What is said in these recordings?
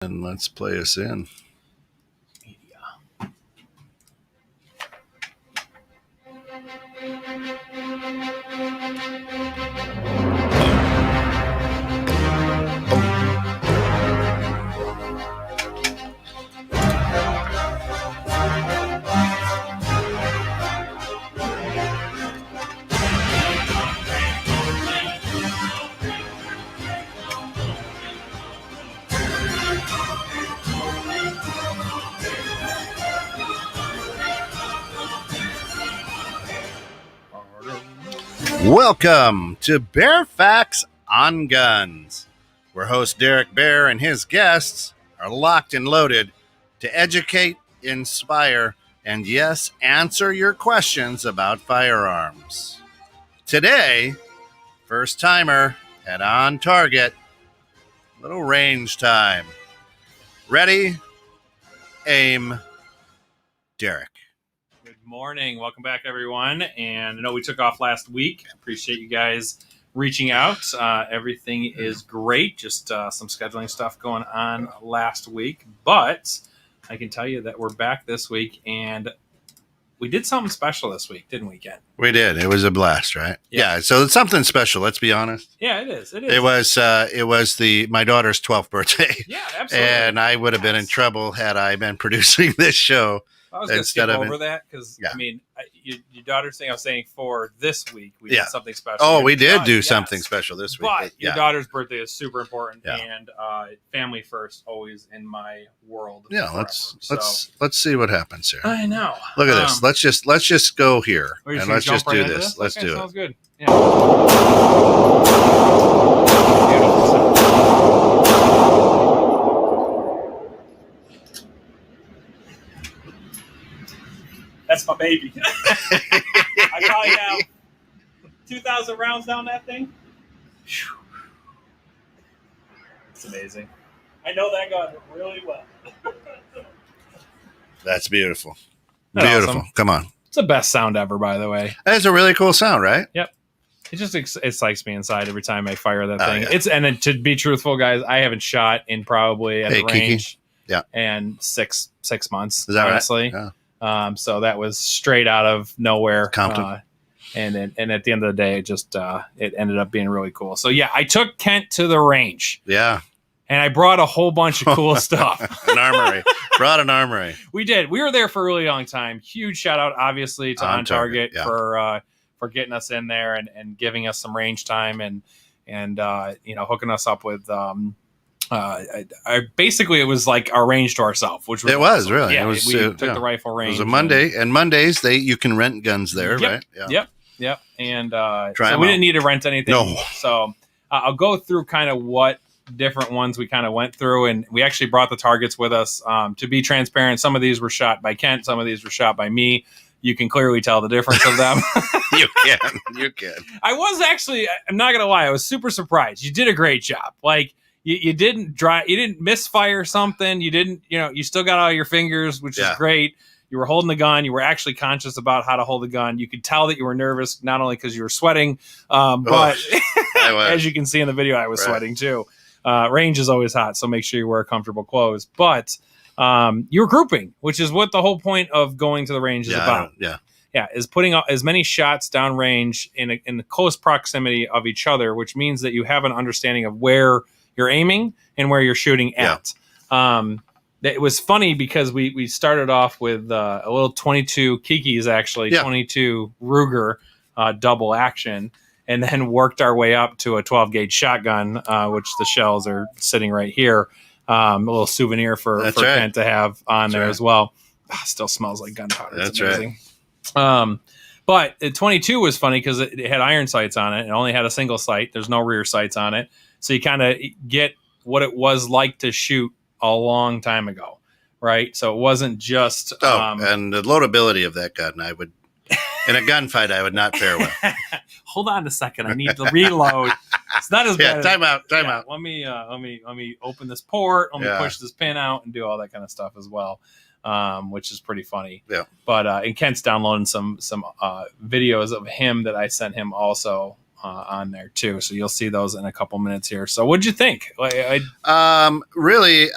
And let's play us in. Welcome to Bear Facts on Guns, where host Derek Baer and his guests are locked and loaded to educate, inspire, and yes, answer your questions about firearms. Today, first timer and on target, little range time. Ready, aim, Derek. Good morning. Welcome back, everyone. And I know we took off last week. Appreciate you guys reaching out. Everything is great. Just some scheduling stuff going on last week. But I can tell you that we're back this week, and we did something special this week, didn't we, Ken? We did. It was a blast, right? Yeah. So it's something special. Let's be honest. Yeah, it is. It was my daughter's 12th birthday. Yeah, absolutely. And I would have been in trouble had I been producing this show. I was going to skip over that because, I mean, your daughter's thing I was saying for this week, we did something special. Oh, we did do something special this week. But your daughter's birthday is super important, and family first always in my world. Yeah, let's see what happens here. I know. Look at this. Let's just go here and let's just do this. Let's do it. Sounds good. Yeah. That's my baby. I probably have 2,000 rounds down that thing. It's amazing. I know that gun really well. That's beautiful. That's beautiful. Awesome. Come on. It's the best sound ever, by the way. That's a really cool sound, right? Yep. It just excites me inside every time I fire that thing. Yeah. And to be truthful, guys, I haven't shot in probably at the range. Yeah. And six months. Is that honestly. Right? Yeah. So that was straight out of nowhere. Compton. And at the end of the day, it just it ended up being really cool. So yeah, I took Kent to the range. Yeah. And I brought a whole bunch of cool stuff. An armory. Brought an armory. We did. We were there for a really long time. Huge shout out, obviously, to On Target for getting us in there and giving us some range time and hooking us up with. Basically, it was like our range to ourselves, which was awesome. Really. Yeah, it was, we took the rifle range. It was a Monday, and Mondays you can rent guns there, right? Yeah. Yep. And so we didn't need to rent anything. No. So I'll go through kind of what different ones we kind of went through, and we actually brought the targets with us. To be transparent, some of these were shot by Kent, some of these were shot by me. You can clearly tell the difference of them. You can. I was actually, I'm not gonna lie, I was super surprised. You did a great job. Like you didn't misfire something. You didn't, you still got all your fingers, which is great. You were holding the gun. You were actually conscious about how to hold the gun. You could tell that you were nervous, not only because you were sweating, but as you can see in the video, I was sweating too. Range is always hot, so make sure you wear comfortable clothes. But you were grouping, which is what the whole point of going to the range is about. Is putting as many shots downrange in the close proximity of each other, which means that you have an understanding of where you're aiming and where you're shooting at. It was funny because we started off with a little 22 Kiki's, actually 22 Ruger double action, and then worked our way up to a 12 gauge shotgun, which the shells are sitting right here. A little souvenir for Kent to have on there as well. Still smells like gunpowder. It's amazing. But the 22 was funny because it had iron sights on it. It only had a single sight. There's no rear sights on it. So you kind of get what it was like to shoot a long time ago, right? So it wasn't just... and the loadability of that gun, in a gunfight, I would not fare well. Hold on a second. I need to reload. It's not as bad. Time out. Let me open this port. Let me push this pin out and do all that kind of stuff as well. Which is pretty funny. Yeah. But and Kent's downloading some videos of him that I sent him also on there too. So you'll see those in a couple minutes here. So what'd you think? Really,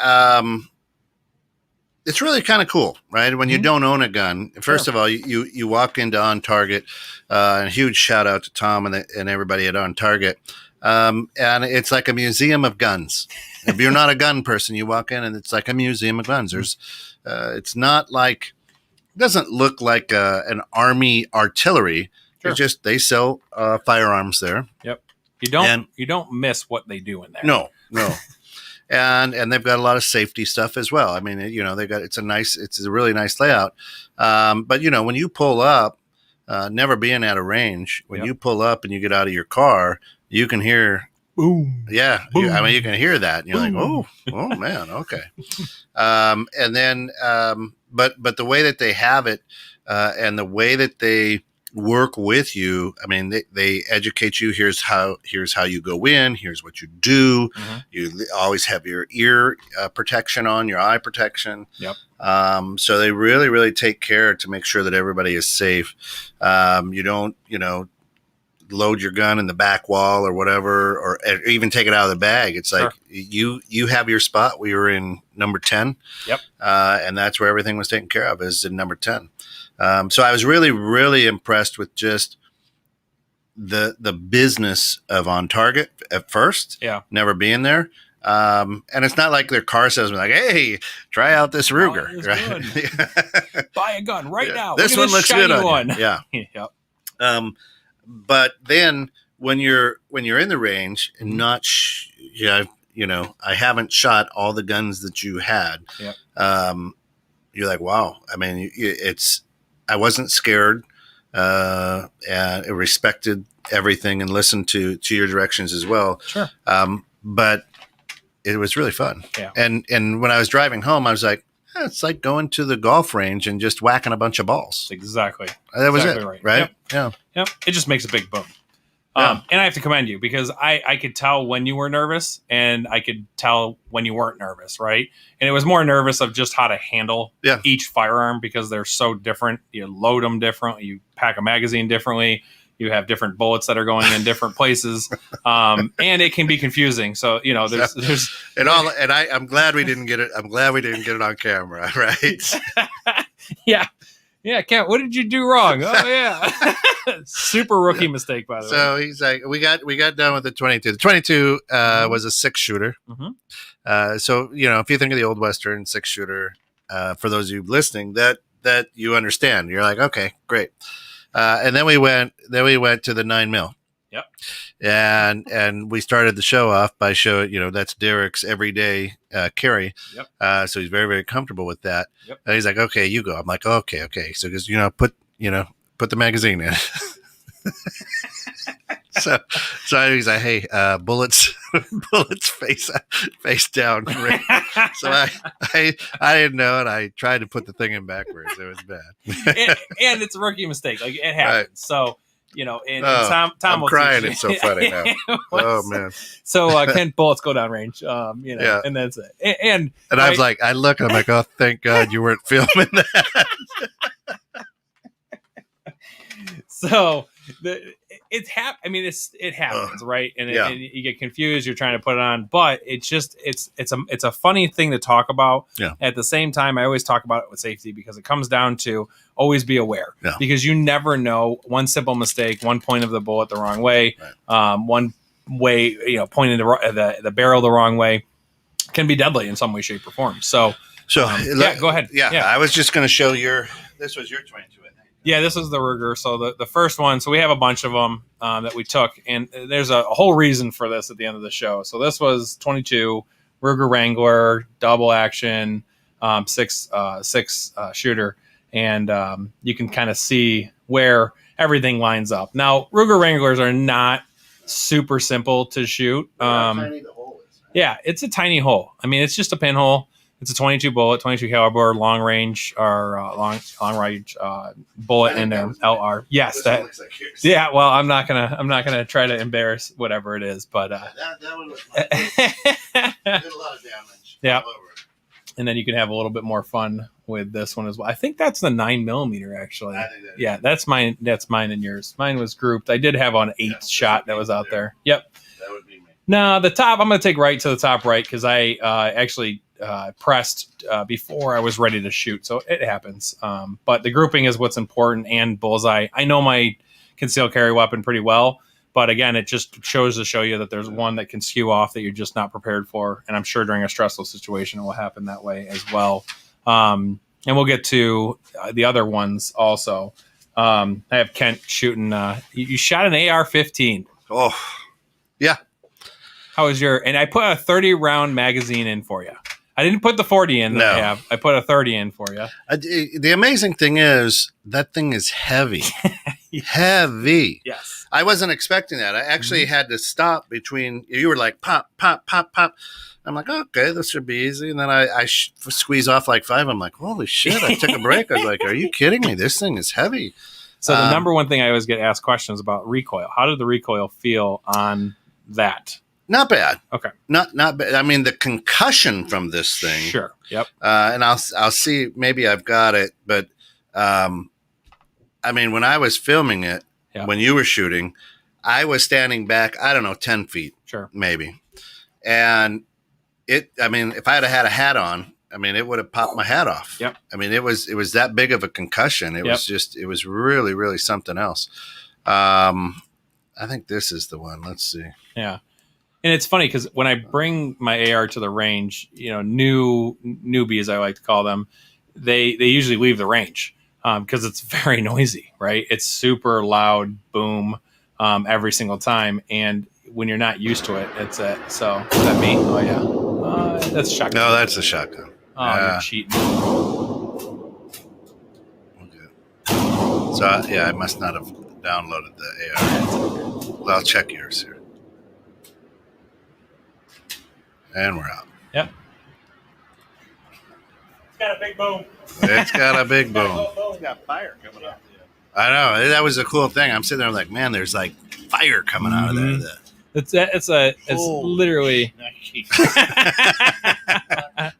it's really kind of cool, right? When you don't own a gun, first of all, you walk into On Target, and a huge shout out to Tom and everybody at On Target. And it's like a museum of guns. If you're not a gun person, you walk in and it's like a museum of guns. There's, it's not like, it doesn't look like an army artillery. Sure. It's just, they sell firearms there. Yep. You don't miss what they do in there. No. And they've got a lot of safety stuff as well. I mean, it's a really nice layout. But when you pull up, never being at a range, when you pull up and you get out of your car, you can hear boom. Yeah. Boom. You can hear that. And you're boom. like, oh man. Okay. And then, but the way that they have it, and the way that they work with you, I mean, they educate you. Here's how you go in. Here's what you do. Mm-hmm. You always have your ear protection on, your eye protection. Yep. So they really, really take care to make sure that everybody is safe. You don't, load your gun in the back wall or whatever, or even take it out of the bag. It's like you have your spot. We were in number 10. Yep. And that's where everything was taken care of, is in number 10. So I was really, really impressed with just the business of On Target at first. Yeah. Never being there. And it's not like their car salesman like, hey, try out this Ruger. Right? Buy a gun right now. This one looks good on you. Yeah. Yep. But then when you're in the range and not, I haven't shot all the guns that you had. Yep. You're like, wow. I mean, I wasn't scared, and it respected everything and listened to your directions as well. Sure. But it was really fun. Yeah. And when I was driving home, I was like, it's like going to the golf range and just whacking a bunch of balls. Exactly. That was it, right? Yep. Yeah. It just makes a big boom. Yeah. And I have to commend you, because I could tell when you were nervous, and I could tell when you weren't nervous, right? And it was more nervous of just how to handle each firearm, because they're so different. You load them different. You pack a magazine differently. You have different bullets that are going in different places, and it can be confusing. So there's I'm glad we didn't get it. I'm glad we didn't get it on camera, right? Yeah, Kent, what did you do wrong? Oh yeah, super rookie mistake, by the way. So he's like, we got done with the 22. The 22 was a 6-shooter. Mm-hmm. So if you think of the old Western 6-shooter, for those of you listening, that you understand, you're like, okay, great. And then we went to the 9mm. Yep. And we started the show off by showing, that's Derek's everyday carry. Yep. So he's very, very comfortable with that. Yep. And he's like, okay, you go. I'm like, okay. So because put the magazine in. so he's like, hey, bullets face down. So I didn't know, and I tried to put the thing in backwards. It was bad. and it's a rookie mistake. Like, it happens. Right. So, and Tom I'm will crying. It's so funny now. Oh man. So can bullets go down range? And that's it. And I was like, I'm like, oh, thank God you weren't filming that. So it happens, right? And you get confused. You're trying to put it on, but it's a funny thing to talk about. Yeah. At the same time, I always talk about it with safety, because it comes down to always be aware, because you never know. One simple mistake, one point of the bullet the wrong way, one way, pointing the barrel the wrong way, can be deadly in some way, shape, or form. So go ahead. Yeah, I was just going to show this was your 22. Yeah, this is the Ruger. So the first one, so we have a bunch of them that we took, and there's a whole reason for this at the end of the show. So this was 22 Ruger Wrangler, double action, 6 shooter, and you can kind of see where everything lines up. Now, Ruger Wranglers are not super simple to shoot. How tiny the hole is, right? Yeah, it's a tiny hole. I mean, it's just a pinhole. It's a 22 bullet, 22 caliber, long range, or long range bullet in there. LR. Yes, that. Looks like yours. Yeah. Well, I'm not gonna try to embarrass whatever it is, but that one looks like it did a lot of damage. Yeah. All over it. And then you can have a little bit more fun with this one as well. I think that's the 9mm actually. Yeah, that's mine. That's mine and yours. Mine was grouped. I did have an 8 shot that was out there. Yep. That would be me. No, the top. I'm going to take right to the top right because I actually pressed before I was ready to shoot, so it happens. But the grouping is what's important, and bullseye. I know my concealed carry weapon pretty well. But again, it just shows to show you that there's one that can skew off that you're just not prepared for. And I'm sure during a stressful situation, it will happen that way as well. And we'll get to the other ones also. I have Kent shooting. You shot an AR-15. Oh, yeah. How was your? And I put a 30-round magazine in for you. I didn't put the 40 in. No. I put a 30 in for you. The amazing thing is that thing is heavy. Heavy. Yes. I wasn't expecting that. I actually had to stop between. You were like pop, pop, pop, pop. I'm like, okay, this should be easy. And then I squeeze off like 5. I'm like, holy shit! I took a break. I was like, are you kidding me? This thing is heavy. So the number one thing I always get asked questions about recoil. How did the recoil feel on that? Not bad. Okay. Not bad. I mean, the concussion from this thing. Sure. Yep. And I'll see. Maybe I've got it, but I mean, when I was filming it, when you were shooting, I was standing back. I don't know, 10 feet. Sure. Maybe. And I mean, if I had a hat on, I mean, it would have popped my hat off. Yep. I mean, it was that big of a concussion. It was really, really something else. I think this is the one. Let's see. Yeah. And it's funny because when I bring my AR to the range, newbies, I like to call them, they usually leave the range because it's very noisy, right? It's super loud, boom, every single time. And when you're not used to it, it's so is that me? Oh yeah, that's a shotgun. No, that's a shotgun. Oh, you're cheating. Okay. So yeah, I must not have downloaded the AR. Well, I'll check yours here. And we're out. Yep. It's got a big boom. It's got a big boom. It's got fire coming out. I know. That was a cool thing. I'm sitting there like, man, there's like fire coming out of there. It's literally.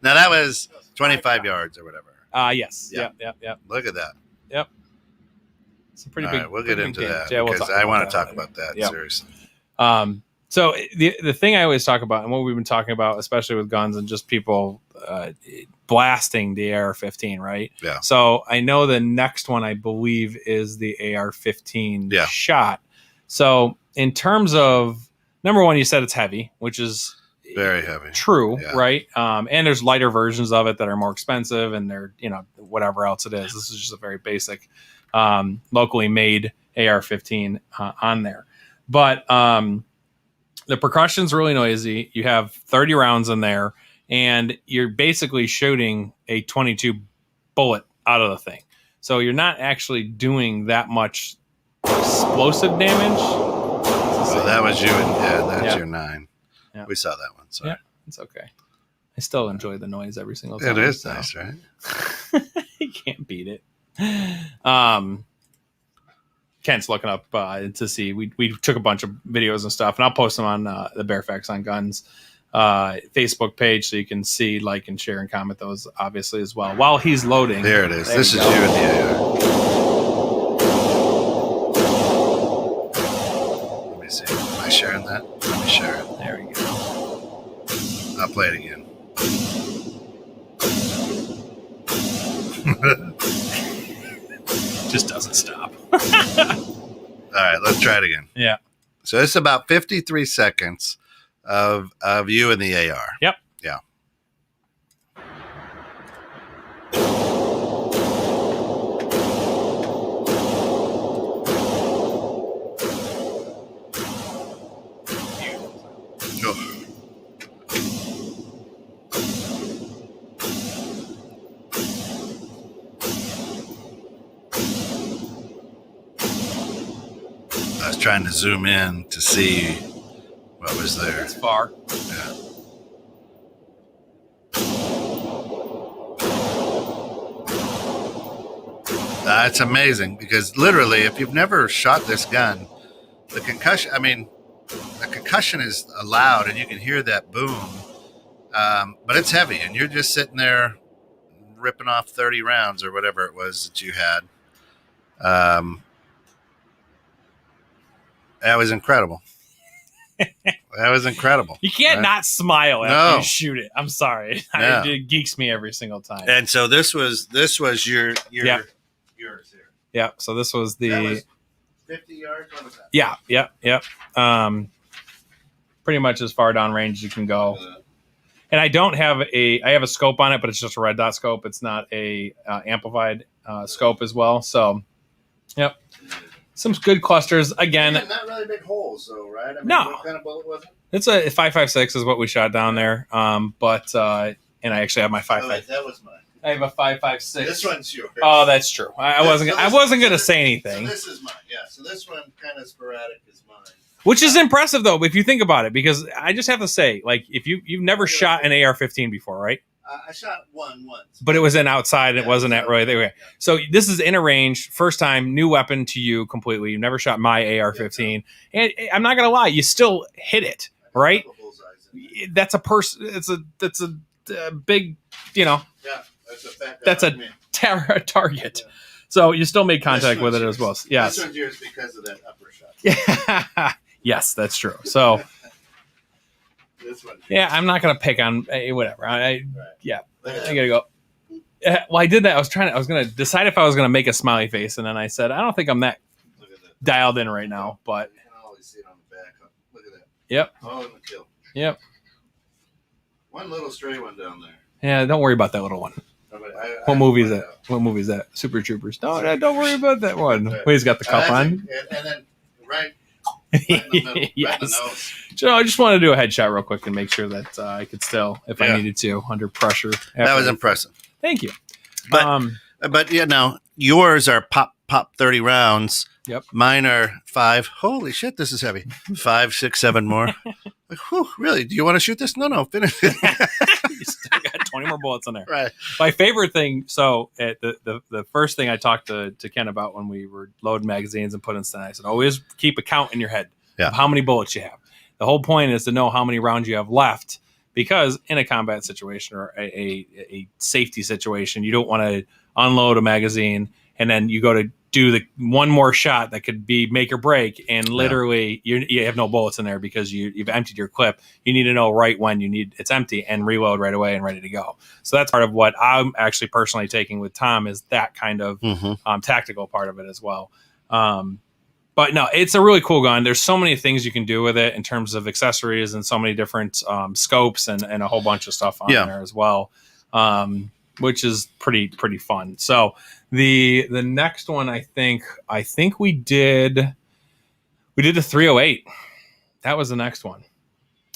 Now that was 25 yards or whatever. Yes. Yep. Look at that. Yep. It's a pretty All big. right, we'll get into that because I want to talk about that seriously. So the thing I always talk about, and what we've been talking about, especially with guns and just people blasting the AR-15, right? Yeah. So I know the next one I believe is the AR-15 shot. So in terms of number one, you said it's heavy, which is very heavy. True, right? And there's lighter versions of it that are more expensive, and they're whatever else it is. This is just a very basic, locally made AR-15 on there, but the percussion's really noisy. You have 30 rounds in there, and you're basically shooting a 22 bullet out of the thing. So you're not actually doing that much explosive damage. So that was you, and that's your 9. Yeah. We saw that one. Sorry. Yeah, it's okay. I still enjoy the noise every single time. It is nice, right? You can't beat it. Kent's looking up to see. We took a bunch of videos and stuff, and I'll post them on the Baer Facts on Guns Facebook page, so you can see, like, and share and comment those, obviously, as well. While he's loading, there it is. This is you in the AR. Let me see. Am I sharing that? Let me share it. There we go. I'll play it again. Just doesn't stop. All right, let's try it again. Yeah. So it's about 53 seconds of you in the AR. Yep. Yeah. I was trying to zoom in to see what was there. It's far. Yeah. It's amazing because literally, if you've never shot this gun, the concussion is loud and you can hear that boom. But it's heavy, and you're just sitting there ripping off 30 rounds or whatever it was that you had. That was incredible. That was incrediable. You can't right? not smile after you shoot it. I'm sorry. No. It geeks me every single time. And so this was yours here. Yeah. So this was that was 50 yards. What was that? Yeah. Pretty much as far down range as you can go. And I don't have I have a scope on it, but it's just a red dot scope. It's not a amplified scope as well. So, yep. Some good clusters. Again, not really big holes, though, right? I mean, no. What kind of bullet was it? It's a 5.56 is what we shot down there. And I actually have my 5.5. That was mine. I have a 5.56. This one's yours. Oh, that's true. I wasn't going to say anything. So this is mine. Yeah. So this one kind of sporadic is mine. Which is impressive, though, if you think about it, because I just have to say, like, if you've never shot an AR-15 before, right? I shot one once. But it was in outside. It wasn't at right. Yeah. So this is in a range, first time, new weapon to you completely. You've never shot my AR-15. And I'm not going to lie, you still hit it, right? That's a person. That's a big, Yeah, that's a target. Yeah. So you still made contact with it as well. Yes. This one's yours because of that upper shot. Yeah. Yes, that's true. So. Yeah, I'm not gonna pick on whatever. Yeah, I gotta go. Well, I did that. I was gonna decide if I was gonna make a smiley face, and then I said I don't think I'm that dialed in right now. But you can always see it on the back. Look at that. Yep. Oh, in the kill. Yep. One little stray one down there. Yeah, don't worry about that little one. What movie is that? What movie is that? Super Troopers. No, don't worry about that one. Wait, he's got the cup on. And then right. Right in the middle, yes. right in the nose. So I just want to do a headshot real quick and make sure that I could still, if I needed to, under pressure. That was impressive. Thank you. But yours are pop 30 rounds. Yep. Mine are 5. Holy shit, this is heavy. 5, 6, 7 more. Like, whew, really? Do you want to shoot this? No, finish it. You still got 20 more bullets in there. Right. My favorite thing. So the first thing I talked to Ken about when we were loading magazines and putting stuff, I said, always keep a count in your head of how many bullets you have. The whole point is to know how many rounds you have left, because in a combat situation or a safety situation, you don't want to unload a magazine and then you go to do the one more shot that could be make or break, and literally you have no bullets in there because you've emptied your clip. You need to know right when it's empty and reload right away and ready to go. So that's part of what I'm actually personally taking with Tom, is that kind of tactical part of it as well. But no, it's a really cool gun. There's so many things you can do with it in terms of accessories and so many different scopes and a whole bunch of stuff on there as well, which is pretty fun. So the next one, I think we did the 308. That was the next one.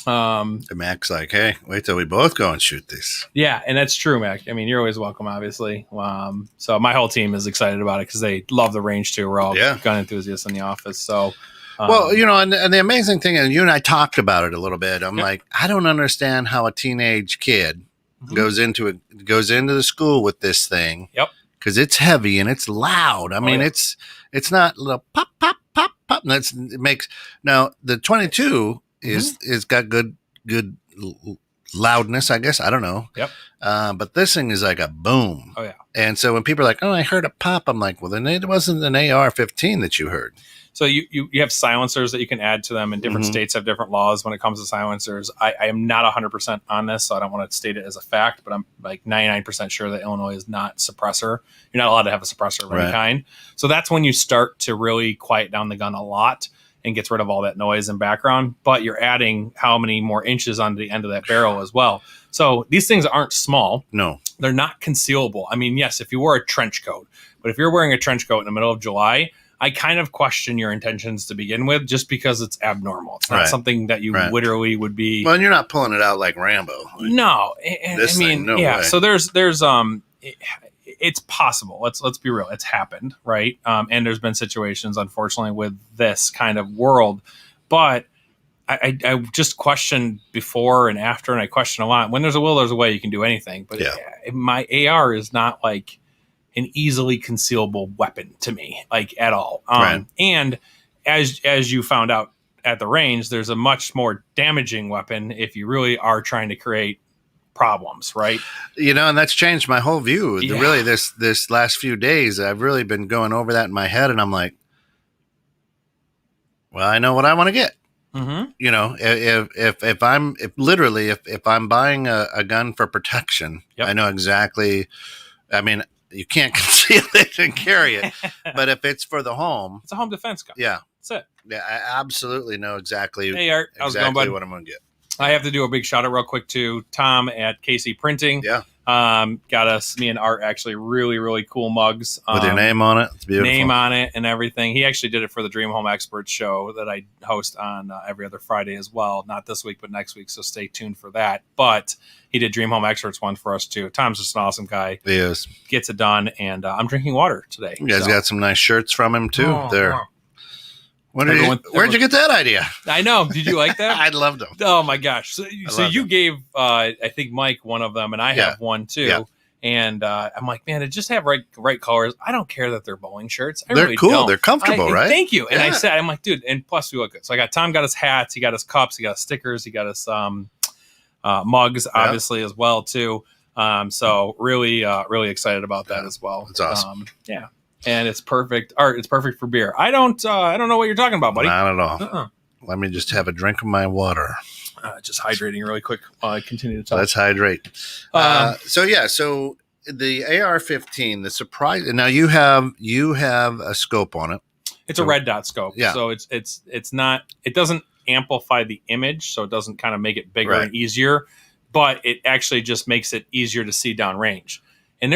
The Mac's like, hey, wait till we both go and shoot this. Yeah, and that's true, Mac. I mean, you're always welcome, obviously. So my whole team is excited about it because they love the range too. We're all gun enthusiasts in the office. So, well, and the amazing thing, and you and I talked about it a little bit. I'm like, I don't understand how a teenage kid goes into the school with this thing. Yep. Because it's heavy and it's loud. I mean, it's not little pop, pop, pop, pop. It makes now the 22 is got good loudness, I guess. I don't know. Yep. But this thing is like a boom. Oh yeah. And so when people are like, "Oh, I heard a pop," I'm like, "Well, then it wasn't an AR-15 that you heard." So you have silencers that you can add to them, and different states have different laws when it comes to silencers. I am not 100% on this, so I don't want to state it as a fact, but I'm like 99% sure that Illinois is not suppressor. You're not allowed to have a suppressor of any kind. So that's when you start to really quiet down the gun a lot and gets rid of all that noise and background, but you're adding how many more inches onto the end of that barrel as well. So these things aren't small. No. They're not concealable. I mean, yes, if you wore a trench coat, but if you're wearing a trench coat in the middle of July, I kind of question your intentions to begin with, just because it's abnormal. It's not something that you literally would be. Well, and you're not pulling it out like Rambo. No, and I mean, no way. So there's it's possible. Let's be real. It's happened, right? And there's been situations, unfortunately, with this kind of world. But I just questioned before and after, and I question a lot. When there's a will, there's a way. You can do anything. But my AR is not like an easily concealable weapon to me, like at all. And as you found out at the range, there's a much more damaging weapon if you really are trying to create problems, right? And that's changed my whole view. Yeah. Really, this last few days, I've really been going over that in my head, and I'm like, well, I know what I want to get. Mm-hmm. If I'm buying a gun for protection, I know exactly. I mean, you can't conceal it and carry it, but if it's for the home, it's a home defense gun. Yeah, that's it. Yeah, I absolutely know exactly. Hey, Art, how's it going, bud? What I'm going to get. I have to do a big shout out real quick to Tom at KC Printing. Yeah. Got me and Art actually really, really cool mugs. With your name on it. It's beautiful. Name on it and everything. He actually did it for the Dream Home Experts show that I host on every other Friday as well. Not this week, but next week. So stay tuned for that. But he did Dream Home Experts one for us too. Tom's just an awesome guy. He is. Gets it done. And I'm drinking water today. You guys got some nice shirts from him too. Where'd you get that idea? I know. Did you like that? I loved them. Oh my gosh! So you gave, I think Mike one of them, and I have one too. Yeah. And I'm like, man, it just have right colors. I don't care that they're bowling shirts. They're really cool. Don't. They're comfortable, right? Thank you. And I said, I'm like, dude, and plus we look good. So Tom got his hats, he got his cups, he got his stickers, he got his mugs, obviously as well too. So really excited about that as well. It's awesome. Yeah. And it's perfect. Art, it's perfect for beer. I don't know what you're talking about, buddy. Not at all. Let me just have a drink of my water. Just hydrating really quick while I continue to talk. Let's hydrate. So the AR-15, the surprise. Now you have a scope on it. It's a red dot scope. Yeah. So it's not. It doesn't amplify the image, so it doesn't kind of make it bigger and easier, but it actually just makes it easier to see downrange. And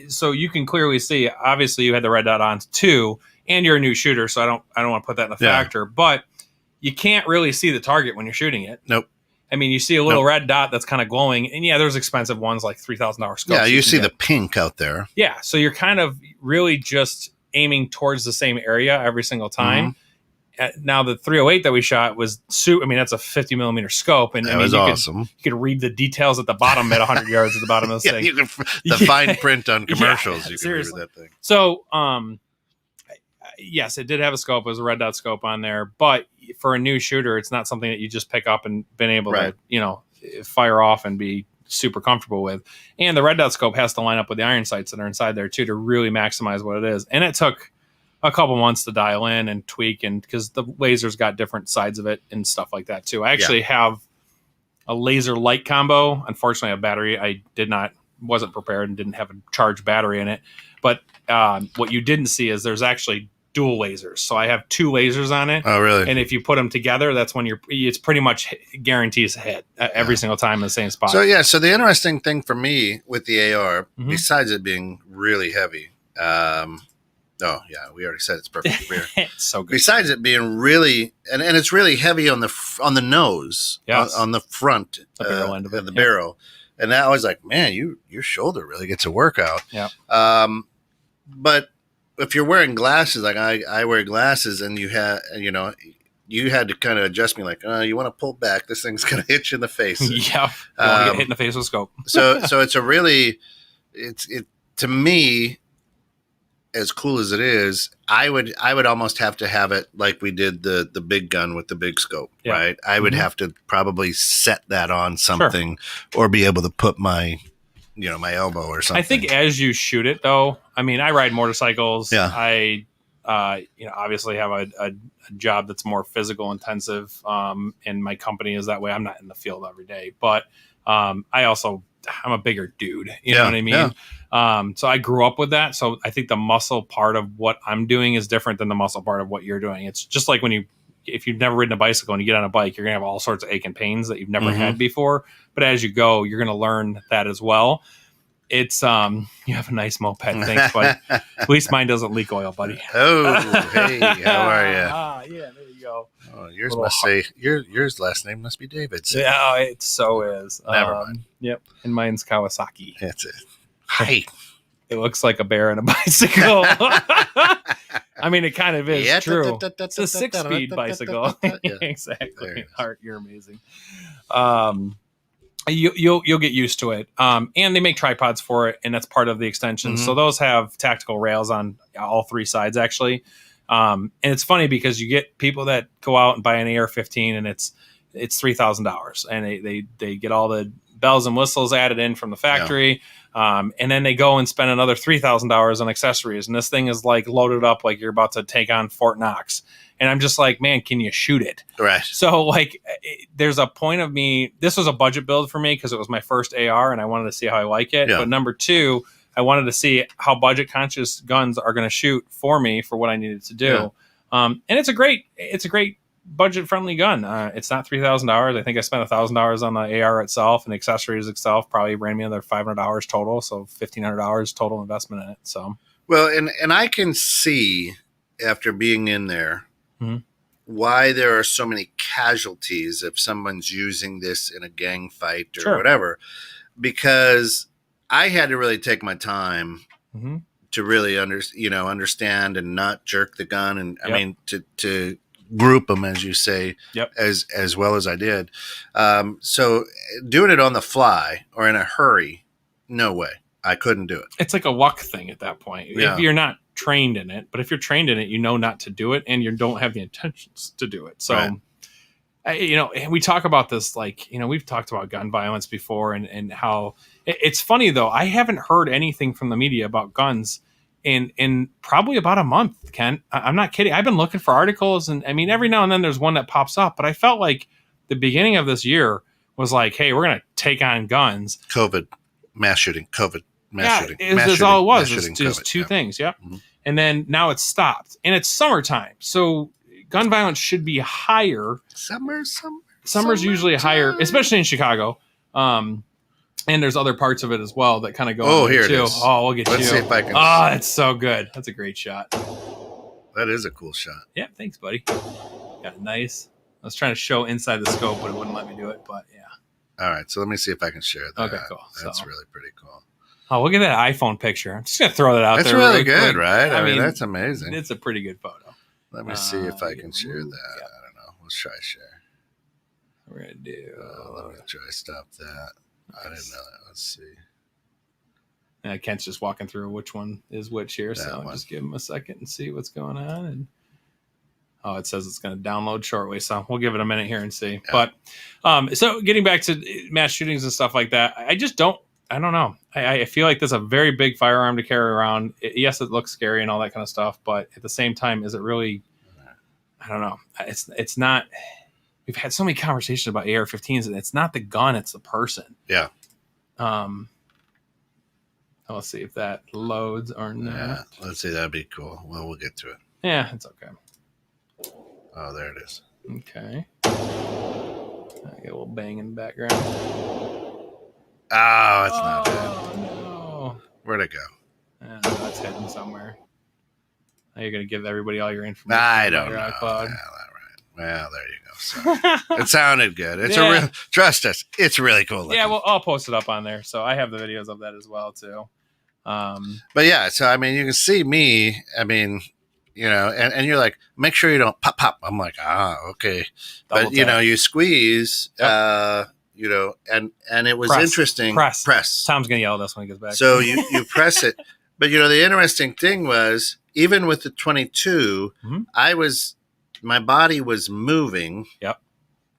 so you can clearly see, obviously you had the red dot on too, and you're a new shooter, so I don't want to put that in a factor, but you can't really see the target when you're shooting it. Nope. I mean, you see a little red dot that's kind of glowing, and there's expensive ones like $3,000 scopes. Yeah, you see the pink out there. Yeah, so you're kind of really just aiming towards the same area every single time. Now the 308 that we shot was that's a 50 millimeter scope, and that was awesome. You could read the details at the bottom at 100 yards at the bottom of this thing. The fine print on commercials. You can read that thing. So, yes, it did have a scope. It was a red dot scope on there, but for a new shooter, it's not something that you just pick up and been able to fire off and be super comfortable with. And the red dot scope has to line up with the iron sights that are inside there too to really maximize what it is. And it took a couple months to dial in and tweak, and because the laser's got different sides of it and stuff like that too. I actually have a laser light combo. Unfortunately, a battery I wasn't prepared and didn't have a charged battery in it. But what you didn't see is there's actually dual lasers. So I have two lasers on it. Oh, really? And if you put them together, that's when it's pretty much guarantees a hit every single time in the same spot. So so the interesting thing for me with the AR, besides it being really heavy, we already said it's perfect for beer. It's so good. Besides it being really, and it's really heavy on the nose, on the front barrel end of it. the barrel, and I was like, man, your shoulder really gets a workout. Yeah. But if you're wearing glasses, like I wear glasses, and you had to kind of adjust me, like, you want to pull back. This thing's gonna hit you in the face. Yeah. You want to get hit in the face with a scope. so it's a really, it to me, as cool as it is, I would almost have to have it like we did the big gun with the big scope, right? I would have to probably set that on something or be able to put my my elbow or something. I think as you shoot it, though, I mean, I ride motorcycles. Yeah. I obviously have a job that's more physical intensive, and my company is that way. I'm not in the field every day, but I'm a bigger dude. You know what I mean? Yeah. So I grew up with that. So I think the muscle part of what I'm doing is different than the muscle part of what you're doing. It's just like if you've never ridden a bicycle and you get on a bike, you're going to have all sorts of ache and pains that you've never had before. But as you go, you're going to learn that as well. It's, you have a nice moped. Thanks, buddy. At least mine doesn't leak oil, buddy. Oh, hey, how are you? Yeah, there you go. Oh, yours must say, yours last name must be David. So. Yeah, it so is. Never mind. Yep. And mine's Kawasaki. That's it. Hi. It looks like a bear and a bicycle. I mean, it kind of is true. It's a 6-speed bicycle. Exactly. Art, you're amazing. You'll get used to it. And they make tripods for it, and that's part of the extension. So those have tactical rails on all three sides, actually. And it's funny because you get people that go out and buy an AR-15, and it's $3,000, and they get all the bells and whistles added in from the factory. And then they go and spend another $3,000 on accessories. And this thing is like loaded up like you're about to take on Fort Knox. And I'm just like, man, can you shoot it? Right. So like there's a point of me. This was a budget build for me because it was my first AR and I wanted to see how I like it. Yeah. But number two, I wanted to see how budget conscious guns are going to shoot for me for what I needed to do. Yeah. And it's a great budget friendly gun. It's not $3,000. I think I spent $1,000 on the AR itself, and accessories itself probably ran me another $500 total. So $1,500 total investment in it. So well, and I can see after being in there why there are so many casualties if someone's using this in a gang fight or whatever, because I had to really take my time to really understand and not jerk the gun. And I mean, to group them, as you say, as well as I did. So doing it on the fly or in a hurry, no way. I couldn't do it. It's like a luck thing at that point. Yeah. If you're not trained in it, but if you're trained in it, you know not to do it and you don't have the intentions to do it. So, and we talk about this, like, we've talked about gun violence before and how it's funny though. I haven't heard anything from the media about guns in probably about a month, Ken. I'm not kidding. I've been looking for articles, and I mean, every now and then there's one that pops up, but I felt like the beginning of this year was like, hey, we're going to take on guns. COVID, mass shooting, mass shooting. That's all it was. It's just two things. Yep. Mm-hmm. And then now it's stopped, and it's summertime. So gun violence should be higher. Summer's usually higher, especially in Chicago. And there's other parts of it as well that kind of go. Oh, here too. It is. Oh, we'll get Let's you. see if I can. Oh, it's so good. That's a great shot. That is a cool shot. Yeah, thanks, buddy. Got nice. I was trying to show inside the scope, but it wouldn't let me do it. But yeah. All right, so let me see if I can share that. Okay, cool. That's really pretty cool. Oh, look at that iPhone picture. I'm just gonna throw that out there. That's really good, right? I mean, that's amazing. It's a pretty good photo. Let me see if I can share that. Yeah. I don't know. Let's try share. We're gonna do. Let me try stop that. I didn't know that. Let's see. And Kent's just walking through which one is which here, so I'll just give him a second and see what's going on. And it says it's going to download shortly, so we'll give it a minute here and see. Yeah. But so getting back to mass shootings and stuff like that, I don't know. I feel like there's a very big firearm to carry around. Yes, it looks scary and all that kind of stuff, but at the same time, is it really? I don't know. It's not. We've had so many conversations about AR-15s, and it's not the gun; it's the person. Yeah. Let's see if that loads or not. Yeah, let's see. That'd be cool. Well, we'll get to it. Yeah, it's okay. Oh, there it is. Okay. I get a little bang in the background. Oh, it's not that. Oh, no. Where'd it go? That's hidden somewhere. Now you're going to give everybody all your information. I don't know. iCloud. Well, there you go. So, it sounded good. It's trust us. It's really cool looking. Yeah, well, I'll post it up on there. So I have the videos of that as well, too. But yeah, so I mean, you can see me. I mean, and you're like, make sure you don't pop. I'm like, okay. But you squeeze, and it was interesting. Press. Tom's gonna yell at us when he gets back. So you press it. But the interesting thing was, even with the 22, my body was moving. Yep.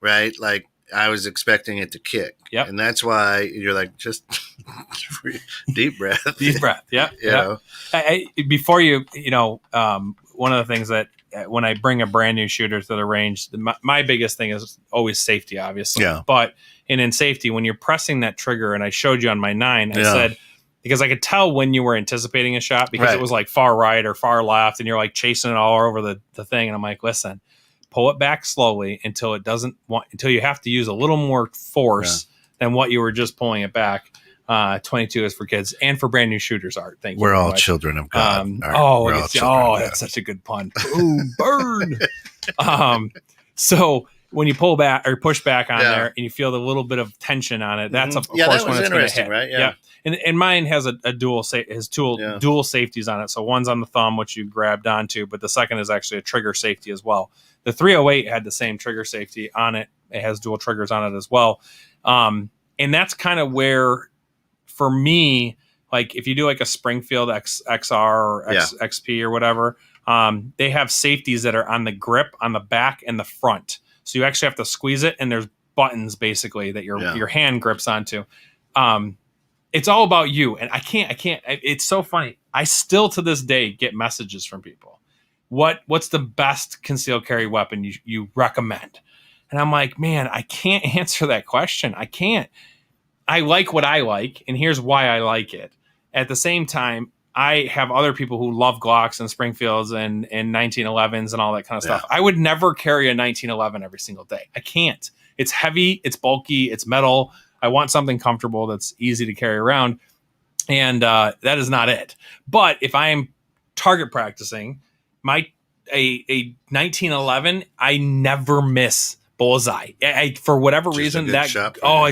Right? Like I was expecting it to kick. Yep. And that's why you're like, just deep breath. Deep breath. Yep. You know? Before one of the things that when I bring a brand new shooter to the range, my biggest thing is always safety, obviously. Yeah. But in safety, when you're pressing that trigger, and I showed you on my 9, I said, because I could tell when you were anticipating a shot because it was like far right or far left, and you're like chasing it all over the thing. And I'm like, listen, pull it back slowly until you have to use a little more force than what you were just pulling it back. 22 is for kids and for brand new shooters. Art, thank you. We're all children of God. That's such a good pun. Boom, burn. So when you pull back or push back on there, and you feel the little bit of tension on it, that's of course when it's going to hit. Right? Yeah. And mine has a dual safeties on it. So one's on the thumb, which you grabbed onto, but the second is actually a trigger safety as well. The 308 had the same trigger safety on it. It has dual triggers on it as well. And that's kind of where, for me, like if you do like a Springfield XR or XP or whatever, they have safeties that are on the grip, on the back and the front. So you actually have to squeeze it, and there's buttons basically that your hand grips onto. It's all about you. And I can't, it's so funny. I still to this day get messages from people. What's the best concealed carry weapon you recommend? And I'm like, man, I can't answer that question. I can't. I like what I like, and here's why I like it. At the same time, I have other people who love Glocks and Springfields and 1911s and all that kind of stuff. I would never carry a 1911 every single day. I can't. It's heavy, it's bulky, it's metal. I want something comfortable that's easy to carry around, and that is not it. But if I am target practicing, a 1911, I never miss bullseye. For whatever reason, it's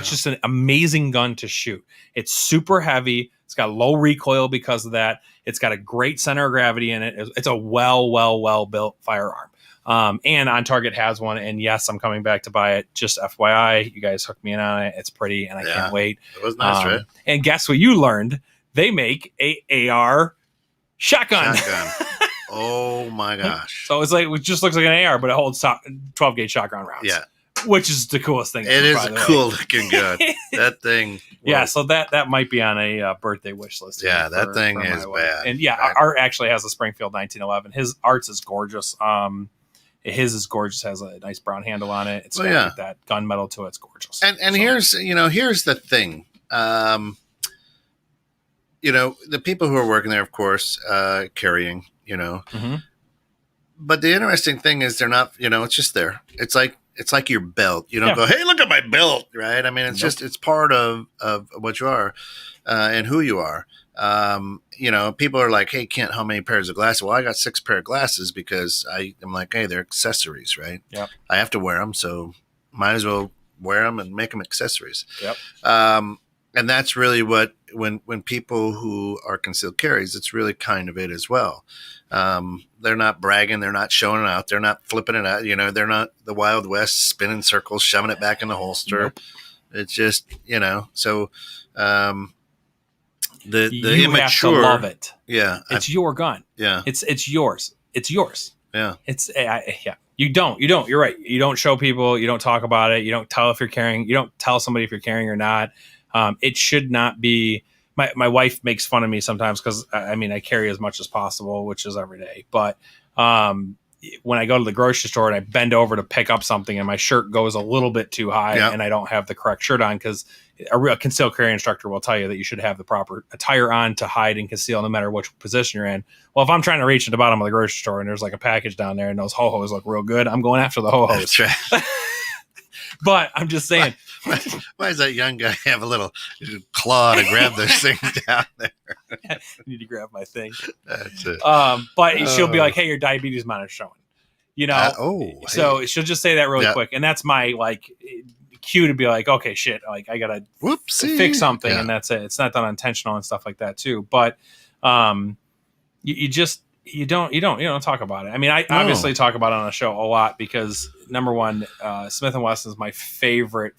just an amazing gun to shoot. It's super heavy. It's got low recoil because of that. It's got a great center of gravity in it. It's a well built firearm. And On Target has one. And yes, I'm coming back to buy it. Just FYI, you guys hooked me in on it. It's pretty, and I can't wait. It was nice, right? And guess what you learned? They make a AR shotgun. Oh my gosh! So it just looks like an AR, but it holds 12 gauge shotgun rounds. Yeah, which is the coolest thing. It is a cool looking gun. That thing. Works. Yeah, so that might be on a birthday wish list. Yeah, that thing is bad. And yeah, right? Art actually has a Springfield 1911. His art's is gorgeous. His is gorgeous. Has a nice brown handle on it. It's got that gunmetal to it. It's gorgeous. And here's the thing. The people who are working there, of course, carrying. But the interesting thing is they're not. It's just there. It's like your belt. You don't go, hey, look at my belt, right? I mean, it's just it's part of what you are and who you are. People are like, hey, Kent, how many pairs of glasses? Well, I got 6 pair of glasses because I'm like, hey, they're accessories, right? Yep. I have to wear them, so might as well wear them and make them accessories. Yep. And that's really what when people who are concealed carries, it's really kind of it as well. They're not bragging, they're not showing it out, they're not flipping it out. They're not the Wild West spinning circles, shoving it back in the holster. Nope. It's just so. The you immature, have to love it. Yeah, it's your gun. Yeah, it's yours. It's yours. Yeah, You don't. You're right. You don't show people. You don't talk about it. You don't tell if you're carrying. You don't tell somebody if you're carrying or not. It should not be. My wife makes fun of me sometimes because I carry as much as possible, which is every day. But when I go to the grocery store and I bend over to pick up something and my shirt goes a little bit too high and I don't have the correct shirt on, because a real concealed carry instructor will tell you that you should have the proper attire on to hide and conceal no matter which position you're in. Well, if I'm trying to reach at the bottom of the grocery store and there's like a package down there and those ho-hos look real good, I'm going after the ho-hos. That's right. But I'm just saying. Why does that young guy have a little claw to grab those things down there? I need to grab my thing. That's it. But she'll be like, hey, your diabetes monitor's showing. So she'll just say that really quick. And that's my cue to be like, okay, shit, like I gotta fix something, and that's it. It's not done intentional and stuff like that too. But you don't talk about it. I mean, I obviously talk about it on the show a lot because number one, Smith & Wesson is my favorite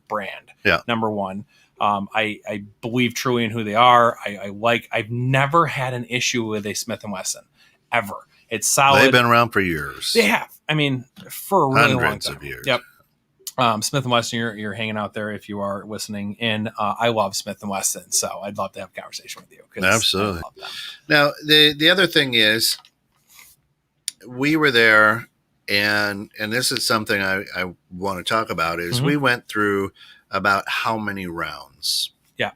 brand. Yeah. Number one. I believe truly in who they are. I've never had an issue with a Smith & Wesson ever. It's solid. They've been around for years. They have. I mean, for a really Hundreds long time. Of years. Yep. Smith & Wesson, you're hanging out there if you are listening. And I love Smith & Wesson, so I'd love to have a conversation with you. Absolutely. I love them. Now, the other thing is, we were there, and this is something I want to talk about, is we went through about how many rounds? Yeah.